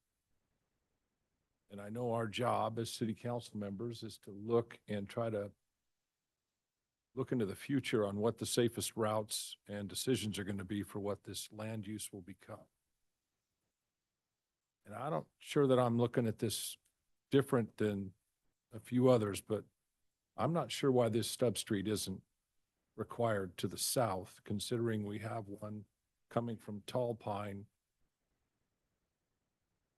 And I know our job as city council members is to look and try to look into the future on what the safest routes and decisions are going to be for what this land use will become. And I'm not sure that I'm looking at this different than a few others, but I'm not sure why this stub street isn't required to the south, considering we have one coming from Tall Pine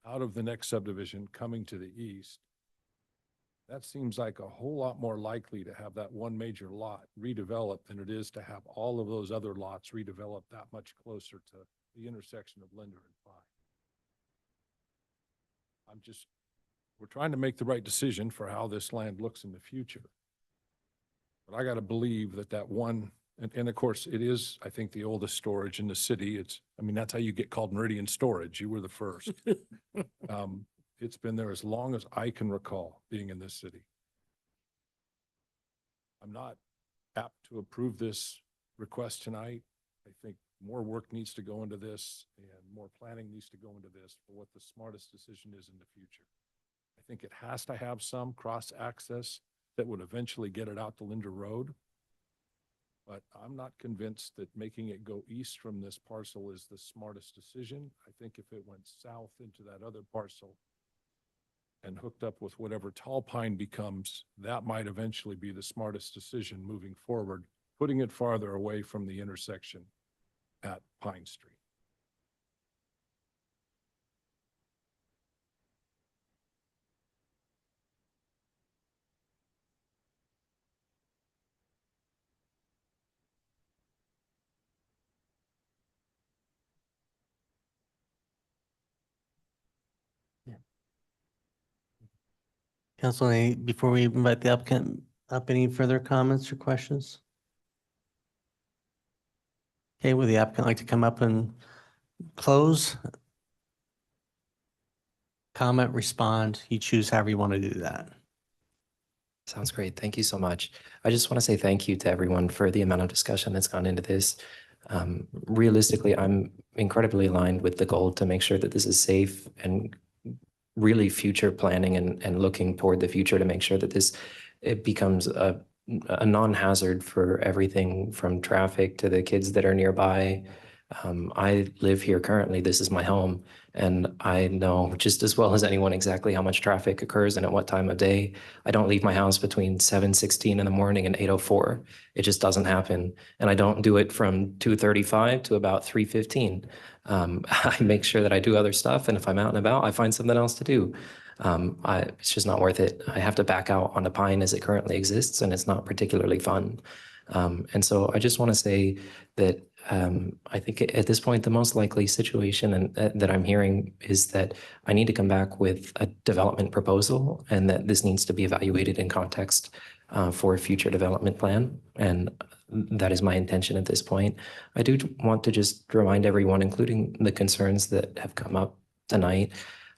out of the next subdivision coming to the east. That seems like a whole lot more likely to have that one major lot redeveloped than it is to have all of those other lots redeveloped that much closer to the intersection of Linder and Pine. We're trying to make the right decision for how this land looks in the future. But I got to believe that one, and of course it is, I think, the oldest storage in the city. That's how you get called Meridian Storage. You were the first. It's been there as long as I can recall being in this city. I'm not apt to approve this request tonight. I think more work needs to go into this and more planning needs to go into this for what the smartest decision is in the future. I think it has to have some cross access that would eventually get it out to Linder Road. But I'm not convinced that making it go east from this parcel is the smartest decision. I think if it went south into that other parcel, and hooked up with whatever tall pine becomes, that might eventually be the smartest decision moving forward, putting it farther away from the intersection at Pine Street. Council, before we invite the applicant up, any further comments or questions? Okay, would the applicant like to come up and close? Comment, respond, you choose however you want to do that. Sounds great. Thank you so much. I just want to say thank you to everyone for the amount of discussion that's gone into this. Realistically, I'm incredibly aligned with the goal to make sure that this is safe and really future planning and looking toward the future to make sure that it becomes a non-hazard for everything from traffic to the kids that are nearby. I live here currently. This is my home, and I know just as well as anyone exactly how much traffic occurs and at what time of day. I don't leave my house between 7:16 in the morning and 8:04. It just doesn't happen. And I don't do it from 2:35 to about 3:15. I make sure that I do other stuff, and if I'm out and about, I find something else to do. It's just not worth it. I have to back out onto Pine as it currently exists, and it's not particularly fun. And so I just want to say that I think at this point, the most likely situation that I'm hearing is that I need to come back with a development proposal, and that this needs to be evaluated in context for a future development plan. And that is my intention at this point. I do want to just remind everyone, including the concerns that have come up tonight,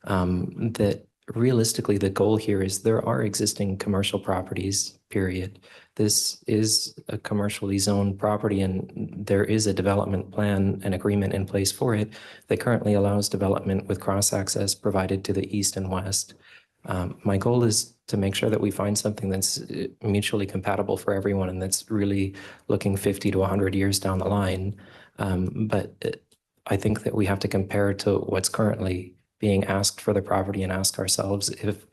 that realistically, the goal here is there are existing commercial properties, period. This is a commercially zoned property, and there is a development plan and agreement in place for it that currently allows development with cross-access provided to the east and west. My goal is to make sure that we find something that's mutually compatible for everyone and that's really looking 50 to 100 years down the line. But I think that we have to compare to what's currently being asked for the property and ask ourselves if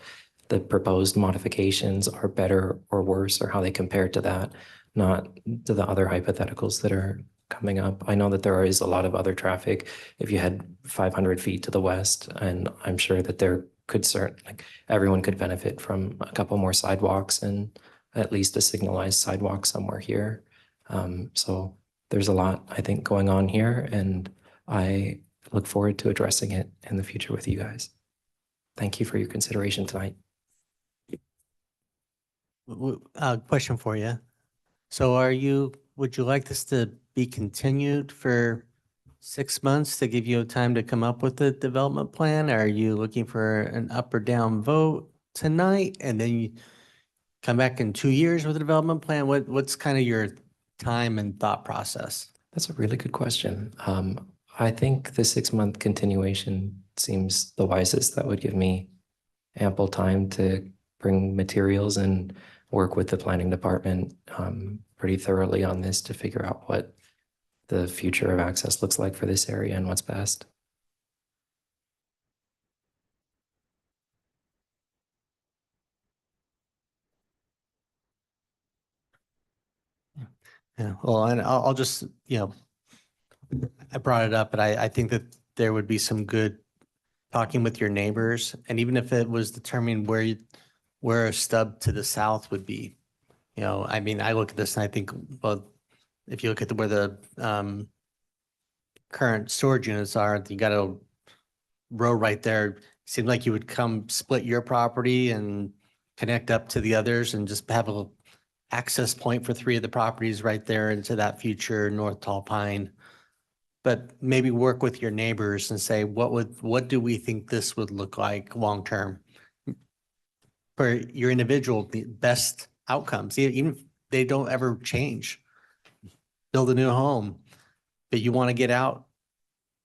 the proposed modifications are better or worse, or how they compare to that, not to the other hypotheticals that are coming up. I know that there is a lot of other traffic if you had 500 feet to the west, and I'm sure that there could everyone could benefit from a couple more sidewalks and at least a signalized sidewalk somewhere here. So there's a lot, I think, going on here, and I look forward to addressing it in the future with you guys. Thank you for your consideration tonight. Question for you. So would you like this to be continued for 6 months to give you time to come up with a development plan? Are you looking for an up or down vote tonight and then you come back in 2 years with a development plan? What's kind of your time and thought process? That's a really good question. I think the 6-month continuation seems the wisest. That would give me ample time to bring materials and work with the planning department pretty thoroughly on this to figure out what the future of access looks like for this area and what's best. Yeah, well, and I'll just, I brought it up, but I think that there would be some good talking with your neighbors, and even if it was determining where a stub to the south would be. I mean, I look at this and I think, well, if you look at where the current storage units are, you got a row right there. Seemed like you would come split your property and connect up to the others and just have a little access point for 3 of the properties right there into that future North Tall Pine. But maybe work with your neighbors and say, what do we think this would look like long-term? For your individual, the best outcomes, even if they don't ever change. Build a new home, but you want to get out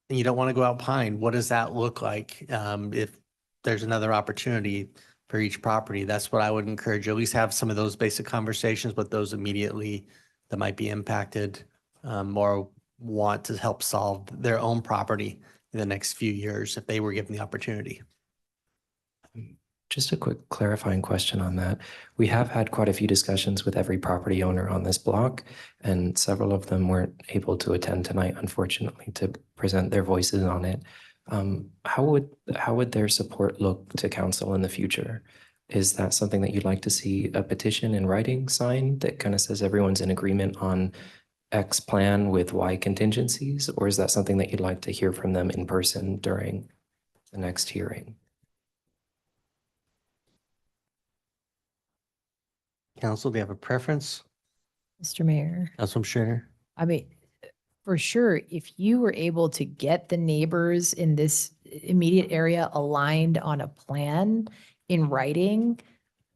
and you don't want to go out Pine. What does that look like if there's another opportunity for each property? That's what I would encourage you. At least have some of those basic conversations with those immediately that might be impacted or want to help solve their own property in the next few years if they were given the opportunity. Just a quick clarifying question on that. We have had quite a few discussions with every property owner on this block, and several of them weren't able to attend tonight, unfortunately, to present their voices on it. How would their support look to council in the future? Is that something that you'd like to see a petition in writing signed that kind of says everyone's in agreement on X plan with Y contingencies? Or is that something that you'd like to hear from them in person during the next hearing? Council, do you have a preference? Mr. Mayor. Councilman Schrader? I mean, for sure, if you were able to get the neighbors in this immediate area aligned on a plan in writing,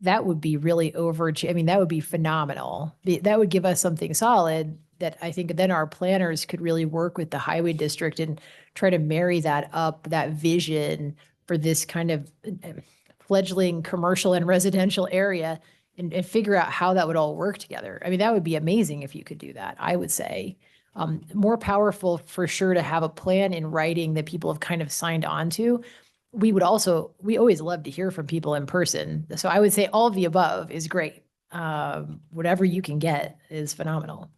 that would be really I mean, that would be phenomenal. That would give us something solid that I think then our planners could really work with the highway district and try to marry that up, that vision for this kind of fledgling commercial and residential area and figure out how that would all work together. I mean, that would be amazing if you could do that, I would say. More powerful for sure to have a plan in writing that people have kind of signed on to. We always love to hear from people in person. So I would say all of the above is great. Whatever you can get is phenomenal.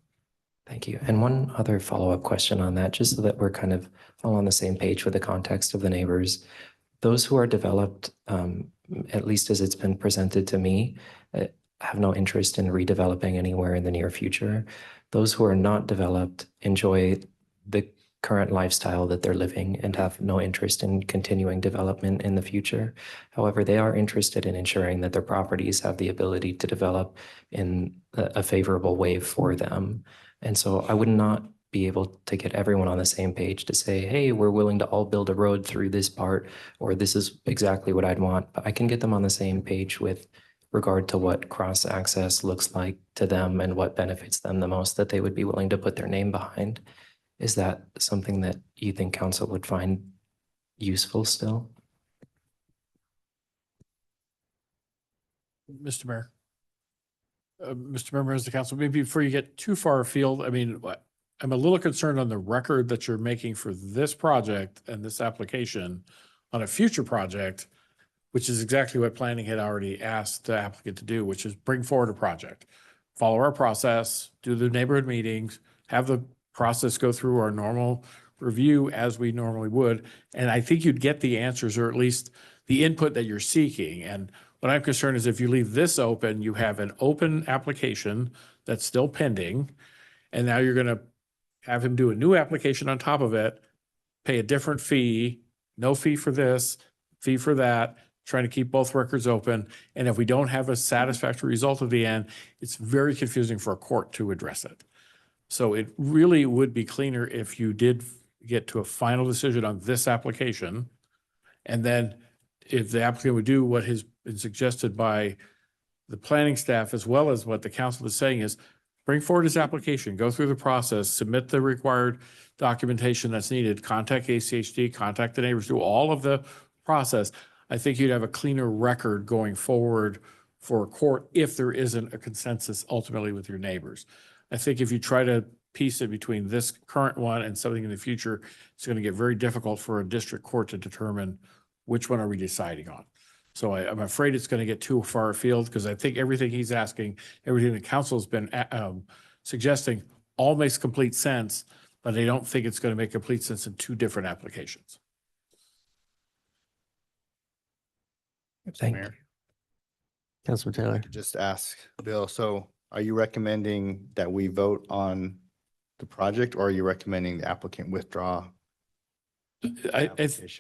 Thank you. And one other follow-up question on that, just so that we're kind of all on the same page with the context of the neighbors. Those who are developed, at least as it's been presented to me, have no interest in redeveloping anywhere in the near future. Those who are not developed enjoy the current lifestyle that they're living and have no interest in continuing development in the future. However, they are interested in ensuring that their properties have the ability to develop in a favorable way for them. And so I would not be able to get everyone on the same page to say, hey, we're willing to all build a road through this part, or this is exactly what I'd want. But I can get them on the same page with regard to what cross access looks like to them and what benefits them the most that they would be willing to put their name behind. Is that something that you think council would find useful still? Mr. Mayor. Mr. Mayor, members of the council, maybe before you get too far afield, I mean, I'm a little concerned on the record that you're making for this project and this application on a future project, which is exactly what planning had already asked the applicant to do, which is bring forward a project, follow our process, do the neighborhood meetings, have the process go through our normal review as we normally would. And I think you'd get the answers, or at least the input that you're seeking. And what I'm concerned is if you leave this open, you have an open application that's still pending. And now you're going to have him do a new application on top of it, pay a different fee, no fee for this, fee for that, trying to keep both records open. And if we don't have a satisfactory result at the end, it's very confusing for a court to address it. So it really would be cleaner if you did get to a final decision on this application. And then if the applicant would do what has been suggested by the planning staff, as well as what the council is saying, is bring forward his application, go through the process, submit the required documentation that's needed, contact ACHD, contact the neighbors, do all of the process. I think you'd have a cleaner record going forward for a court if there isn't a consensus ultimately with your neighbors. I think if you try to piece it between this current one and something in the future, it's going to get very difficult for a district court to determine which one are we deciding on. So I'm afraid it's going to get too far afield, because I think everything he's asking, everything the council's been suggesting all makes complete sense, but I don't think it's going to make complete sense in two different applications. Thank you. Councilman Taylor. Just ask Bill, so are you recommending that we vote on the project, or are you recommending the applicant withdraw? Mr.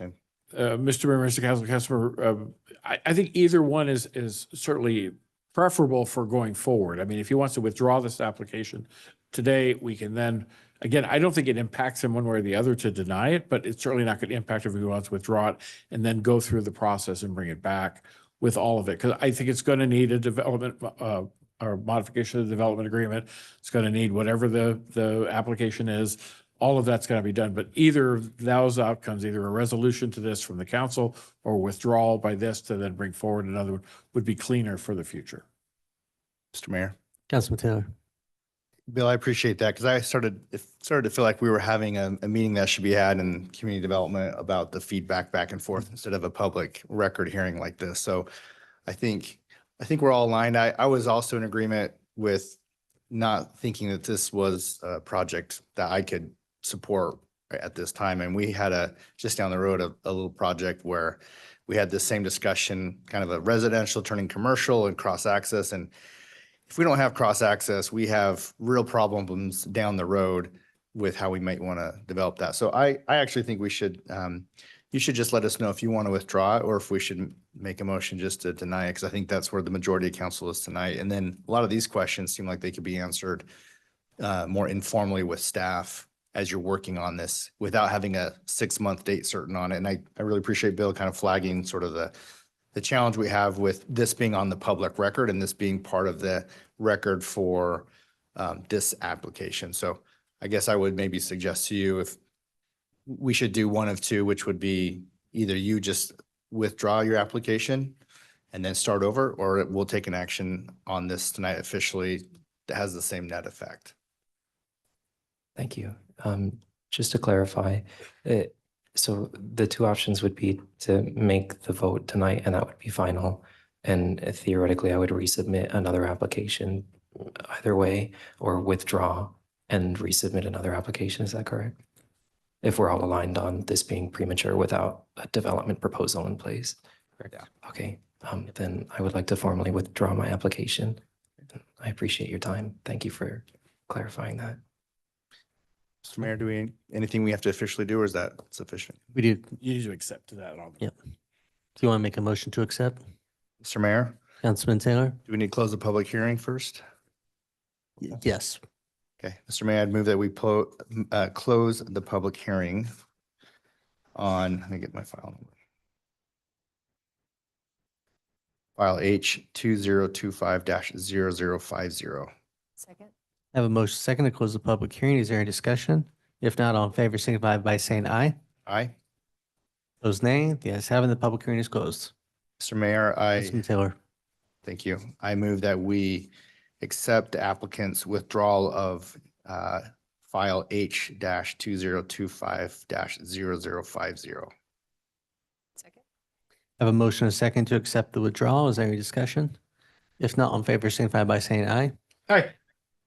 Mayor, Mr. Council, Councilor, I think either one is certainly preferable for going forward. I mean, if he wants to withdraw this application today, we can then, again, I don't think it impacts him one way or the other to deny it, but it's certainly not going to impact if he wants to withdraw it and then go through the process and bring it back with all of it. Because I think it's going to need a development or modification of the development agreement. It's going to need whatever the application is. All of that's going to be done, but either of those outcomes, either a resolution to this from the council or withdrawal by this to then bring forward another one, would be cleaner for the future. Mr. Mayor. Councilman Taylor. Bill, I appreciate that because I started to feel like we were having a meeting that should be had in community development about the feedback back and forth instead of a public record hearing like this. So I think we're all aligned. I was also in agreement with not thinking that this was a project that I could support at this time. And we had just down the road, a little project where we had the same discussion, kind of a residential turning commercial and cross access. And if we don't have cross access, we have real problems down the road with how we might want to develop that. So I actually think we should, you should just let us know if you want to withdraw it or if we should make a motion just to deny it, because I think that's where the majority of council is tonight. And then a lot of these questions seem like they could be answered more informally with staff as you're working on this without having a 6-month date certain on it. And I really appreciate Bill kind of flagging sort of the challenge we have with this being on the public record and this being part of the record for this application. So I guess I would maybe suggest to you if we should do one of two, which would be either you just withdraw your application and then start over, or we'll take an action on this tonight officially that has the same net effect. Thank you. Just to clarify, so the two options would be to make the vote tonight and that would be final. And theoretically, I would resubmit another application either way or withdraw and resubmit another application. Is that correct? If we're all aligned on this being premature without a development proposal in place. Yeah. Okay, then I would like to formally withdraw my application. I appreciate your time. Thank you for clarifying that. Mr. Mayor, anything we have to officially do, or is that sufficient? We do. You need to accept that. Yep. Do you want to make a motion to accept? Mr. Mayor, Councilman Taylor? do we need to close the public hearing first? Yes. Okay, Mr. Mayor, I'd move that we close the public hearing on, let me get my file number. File H 2025-0050. Second. I have a motion second to close the public hearing. Is there any discussion? If not, all in favor, signify by saying aye. Aye. Those nay. The ayes have it. The public hearing is closed. Mr. Mayor, Councilman Taylor. thank you. I move that we accept the applicant's withdrawal of file H 2025-0050. Second. I have a motion and a second to accept the withdrawal. Is there any discussion? If not, all in favor, signify by saying aye. Aye.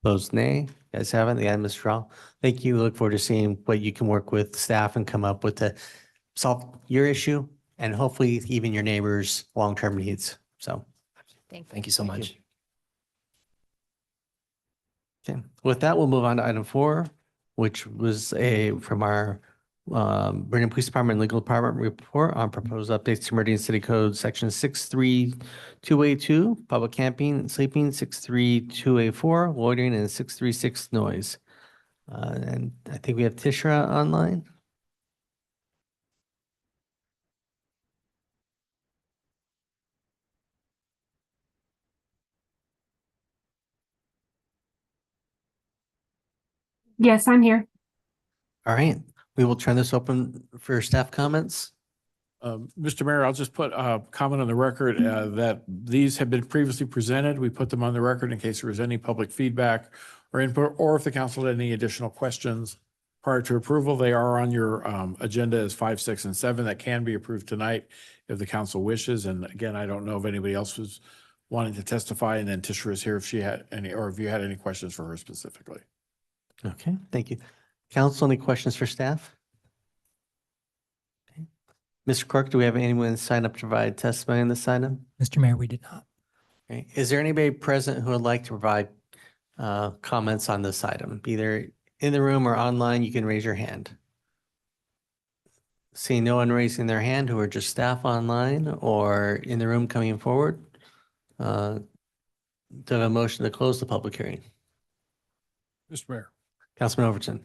Opposed, nay. The ayes have it. The item is withdrawn. Thank you. Look forward to seeing what you can work with staff and come up with to solve your issue and hopefully even your neighbors' long-term needs. So, Thank you so much. okay. With that, we'll move on to item 4, which was from our Meridian Police Department and Legal Department report on proposed updates to Meridian City Code Section 63282, public camping and sleeping, 63284, loitering, and 636 noise. And I think we have Tishra online. Yes, I'm here. All right, we will turn this open for staff comments. Mr. Mayor, I'll just put a comment on the record that these have been previously presented. We put them on the record in case there was any public feedback or input, or if the council had any additional questions prior to approval. They are on your agenda as 5, 6, and 7 that can be approved tonight if the council wishes. And again, I don't know if anybody else was wanting to testify, and then Tishra is here if she had any, or if you had any questions for her specifically. Okay, thank you. Council, any questions for staff? Okay. Mr. Clerk, do we have anyone sign up to provide testimony on this item? Mr. Mayor, we did not. Okay. Is there anybody present who would like to provide comments on this item? Either in the room or online, you can raise your hand. Seeing no one raising their hand who are just staff online or in the room coming forward, do I have a motion to close the public hearing? Mr. Mayor, Councilman Overton.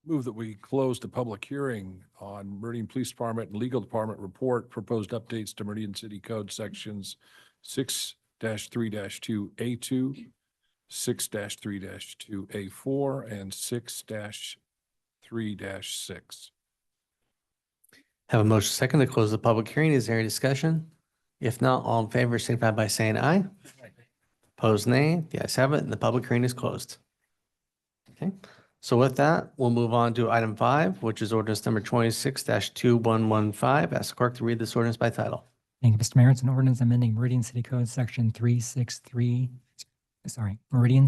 move that we close the public hearing on Meridian Police Department and Legal Department report, proposed updates to Meridian City Code sections 6-3-2A2, 6-3-2A4, and 6-3-6. Have a motion second to close the public hearing. Is there any discussion? If not, all in favor, signify by saying aye. Opposed, nay. The ayes have it, and the public hearing is closed. Okay, so with that, we'll move on to item 5, which is ordinance number 26-2115. Ask the clerk to read this ordinance by title. Thank you, Mr. Mayor. It's an ordinance amending Meridian City Code Section 363, Meridian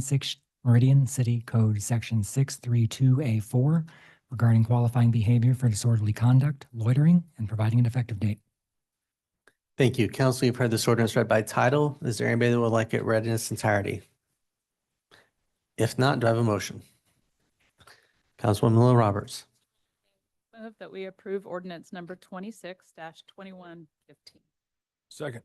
City Code Section 632A4 regarding qualifying behavior for disorderly conduct, loitering, and providing an effective date. Thank you. Council, you've heard this ordinance read by title. Is there anybody that would like it read in its entirety? If not, do I have a motion? Councilwoman Lil Roberts. Move that we approve ordinance number 26-2115. Second.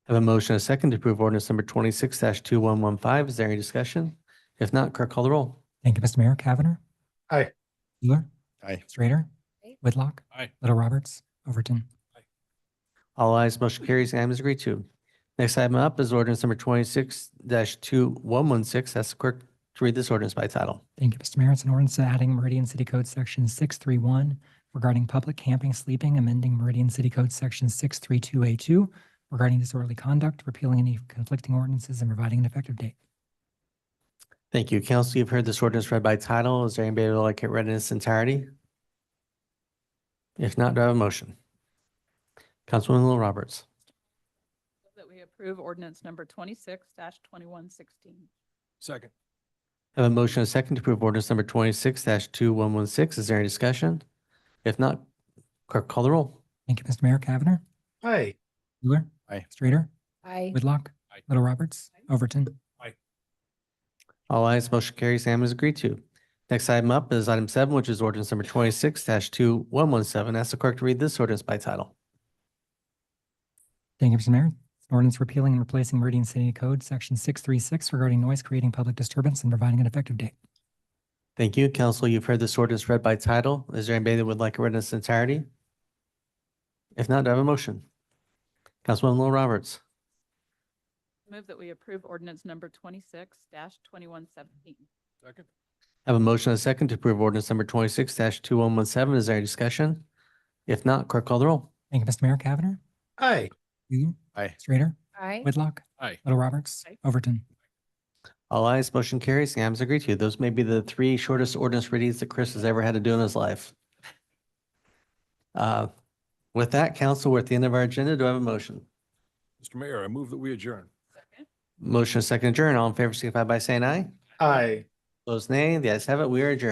I have a motion and a second to approve ordinance number 26-2115. Is there any discussion? If not, clerk call the roll. Thank you, Mr. Mayor. Cavanagh. Aye. Wheeler. Aye. Strater. Whitlock. Aye. Little Roberts. Overton. All ayes, motion carries, and item is agreed to. Next item up is ordinance number 26-2116. Ask the clerk to read this ordinance by title. Thank you, Mr. Mayor. It's an ordinance adding Meridian City Code Section 631 regarding public camping, sleeping, amending Meridian City Code Section 632A2 regarding disorderly conduct, repealing any conflicting ordinances, and providing an effective date. Thank you. Council, you've heard this ordinance read by title. Is there anybody who would like it read in its entirety? If not, do I have a motion? Councilwoman Lil Roberts. Move that we approve ordinance number 26-2116. Second. I have a motion and a second to approve ordinance number 26-2116. Is there any discussion? If not, clerk call the roll. Thank you, Mr. Mayor. Cavanagh. Aye. Wheeler. Aye. Strater. Aye. Whitlock. Aye. Little Roberts. Overton. All ayes, motion carries, and is agreed to. Next item up is item 7, which is ordinance number 26-2117. Ask the clerk to read this ordinance by title. Thank you, Mr. Mayor. It's an ordinance repealing and replacing Meridian City Code Section 636 regarding noise creating public disturbance and providing an effective date. Thank you. Council, you've heard this ordinance read by title. Is there anybody that would like it read in its entirety? If not, do I have a motion? Councilwoman Lil Roberts. Move that we approve ordinance number 26-2117. Second. I have a motion and a second to approve ordinance number 26-2117. Is there any discussion? If not, clerk call the roll. Thank you, Mr. Mayor. Cavanagh. Aye. Wheeler. Aye. Strater. Aye. Whitlock. Aye. Little Roberts. Aye. Overton. All ayes, motion carries, and is agreed to. Those may be the 3 shortest ordinance readings that Chris has ever had to do in his life. With that, council, we're at the end of our agenda. Do I have a motion? Mr. Mayor, I move that we adjourn. Second. Motion and second adjourn. All in favor, signify by saying aye. Aye. Opposed, nay. The ayes have it. We are adjourned.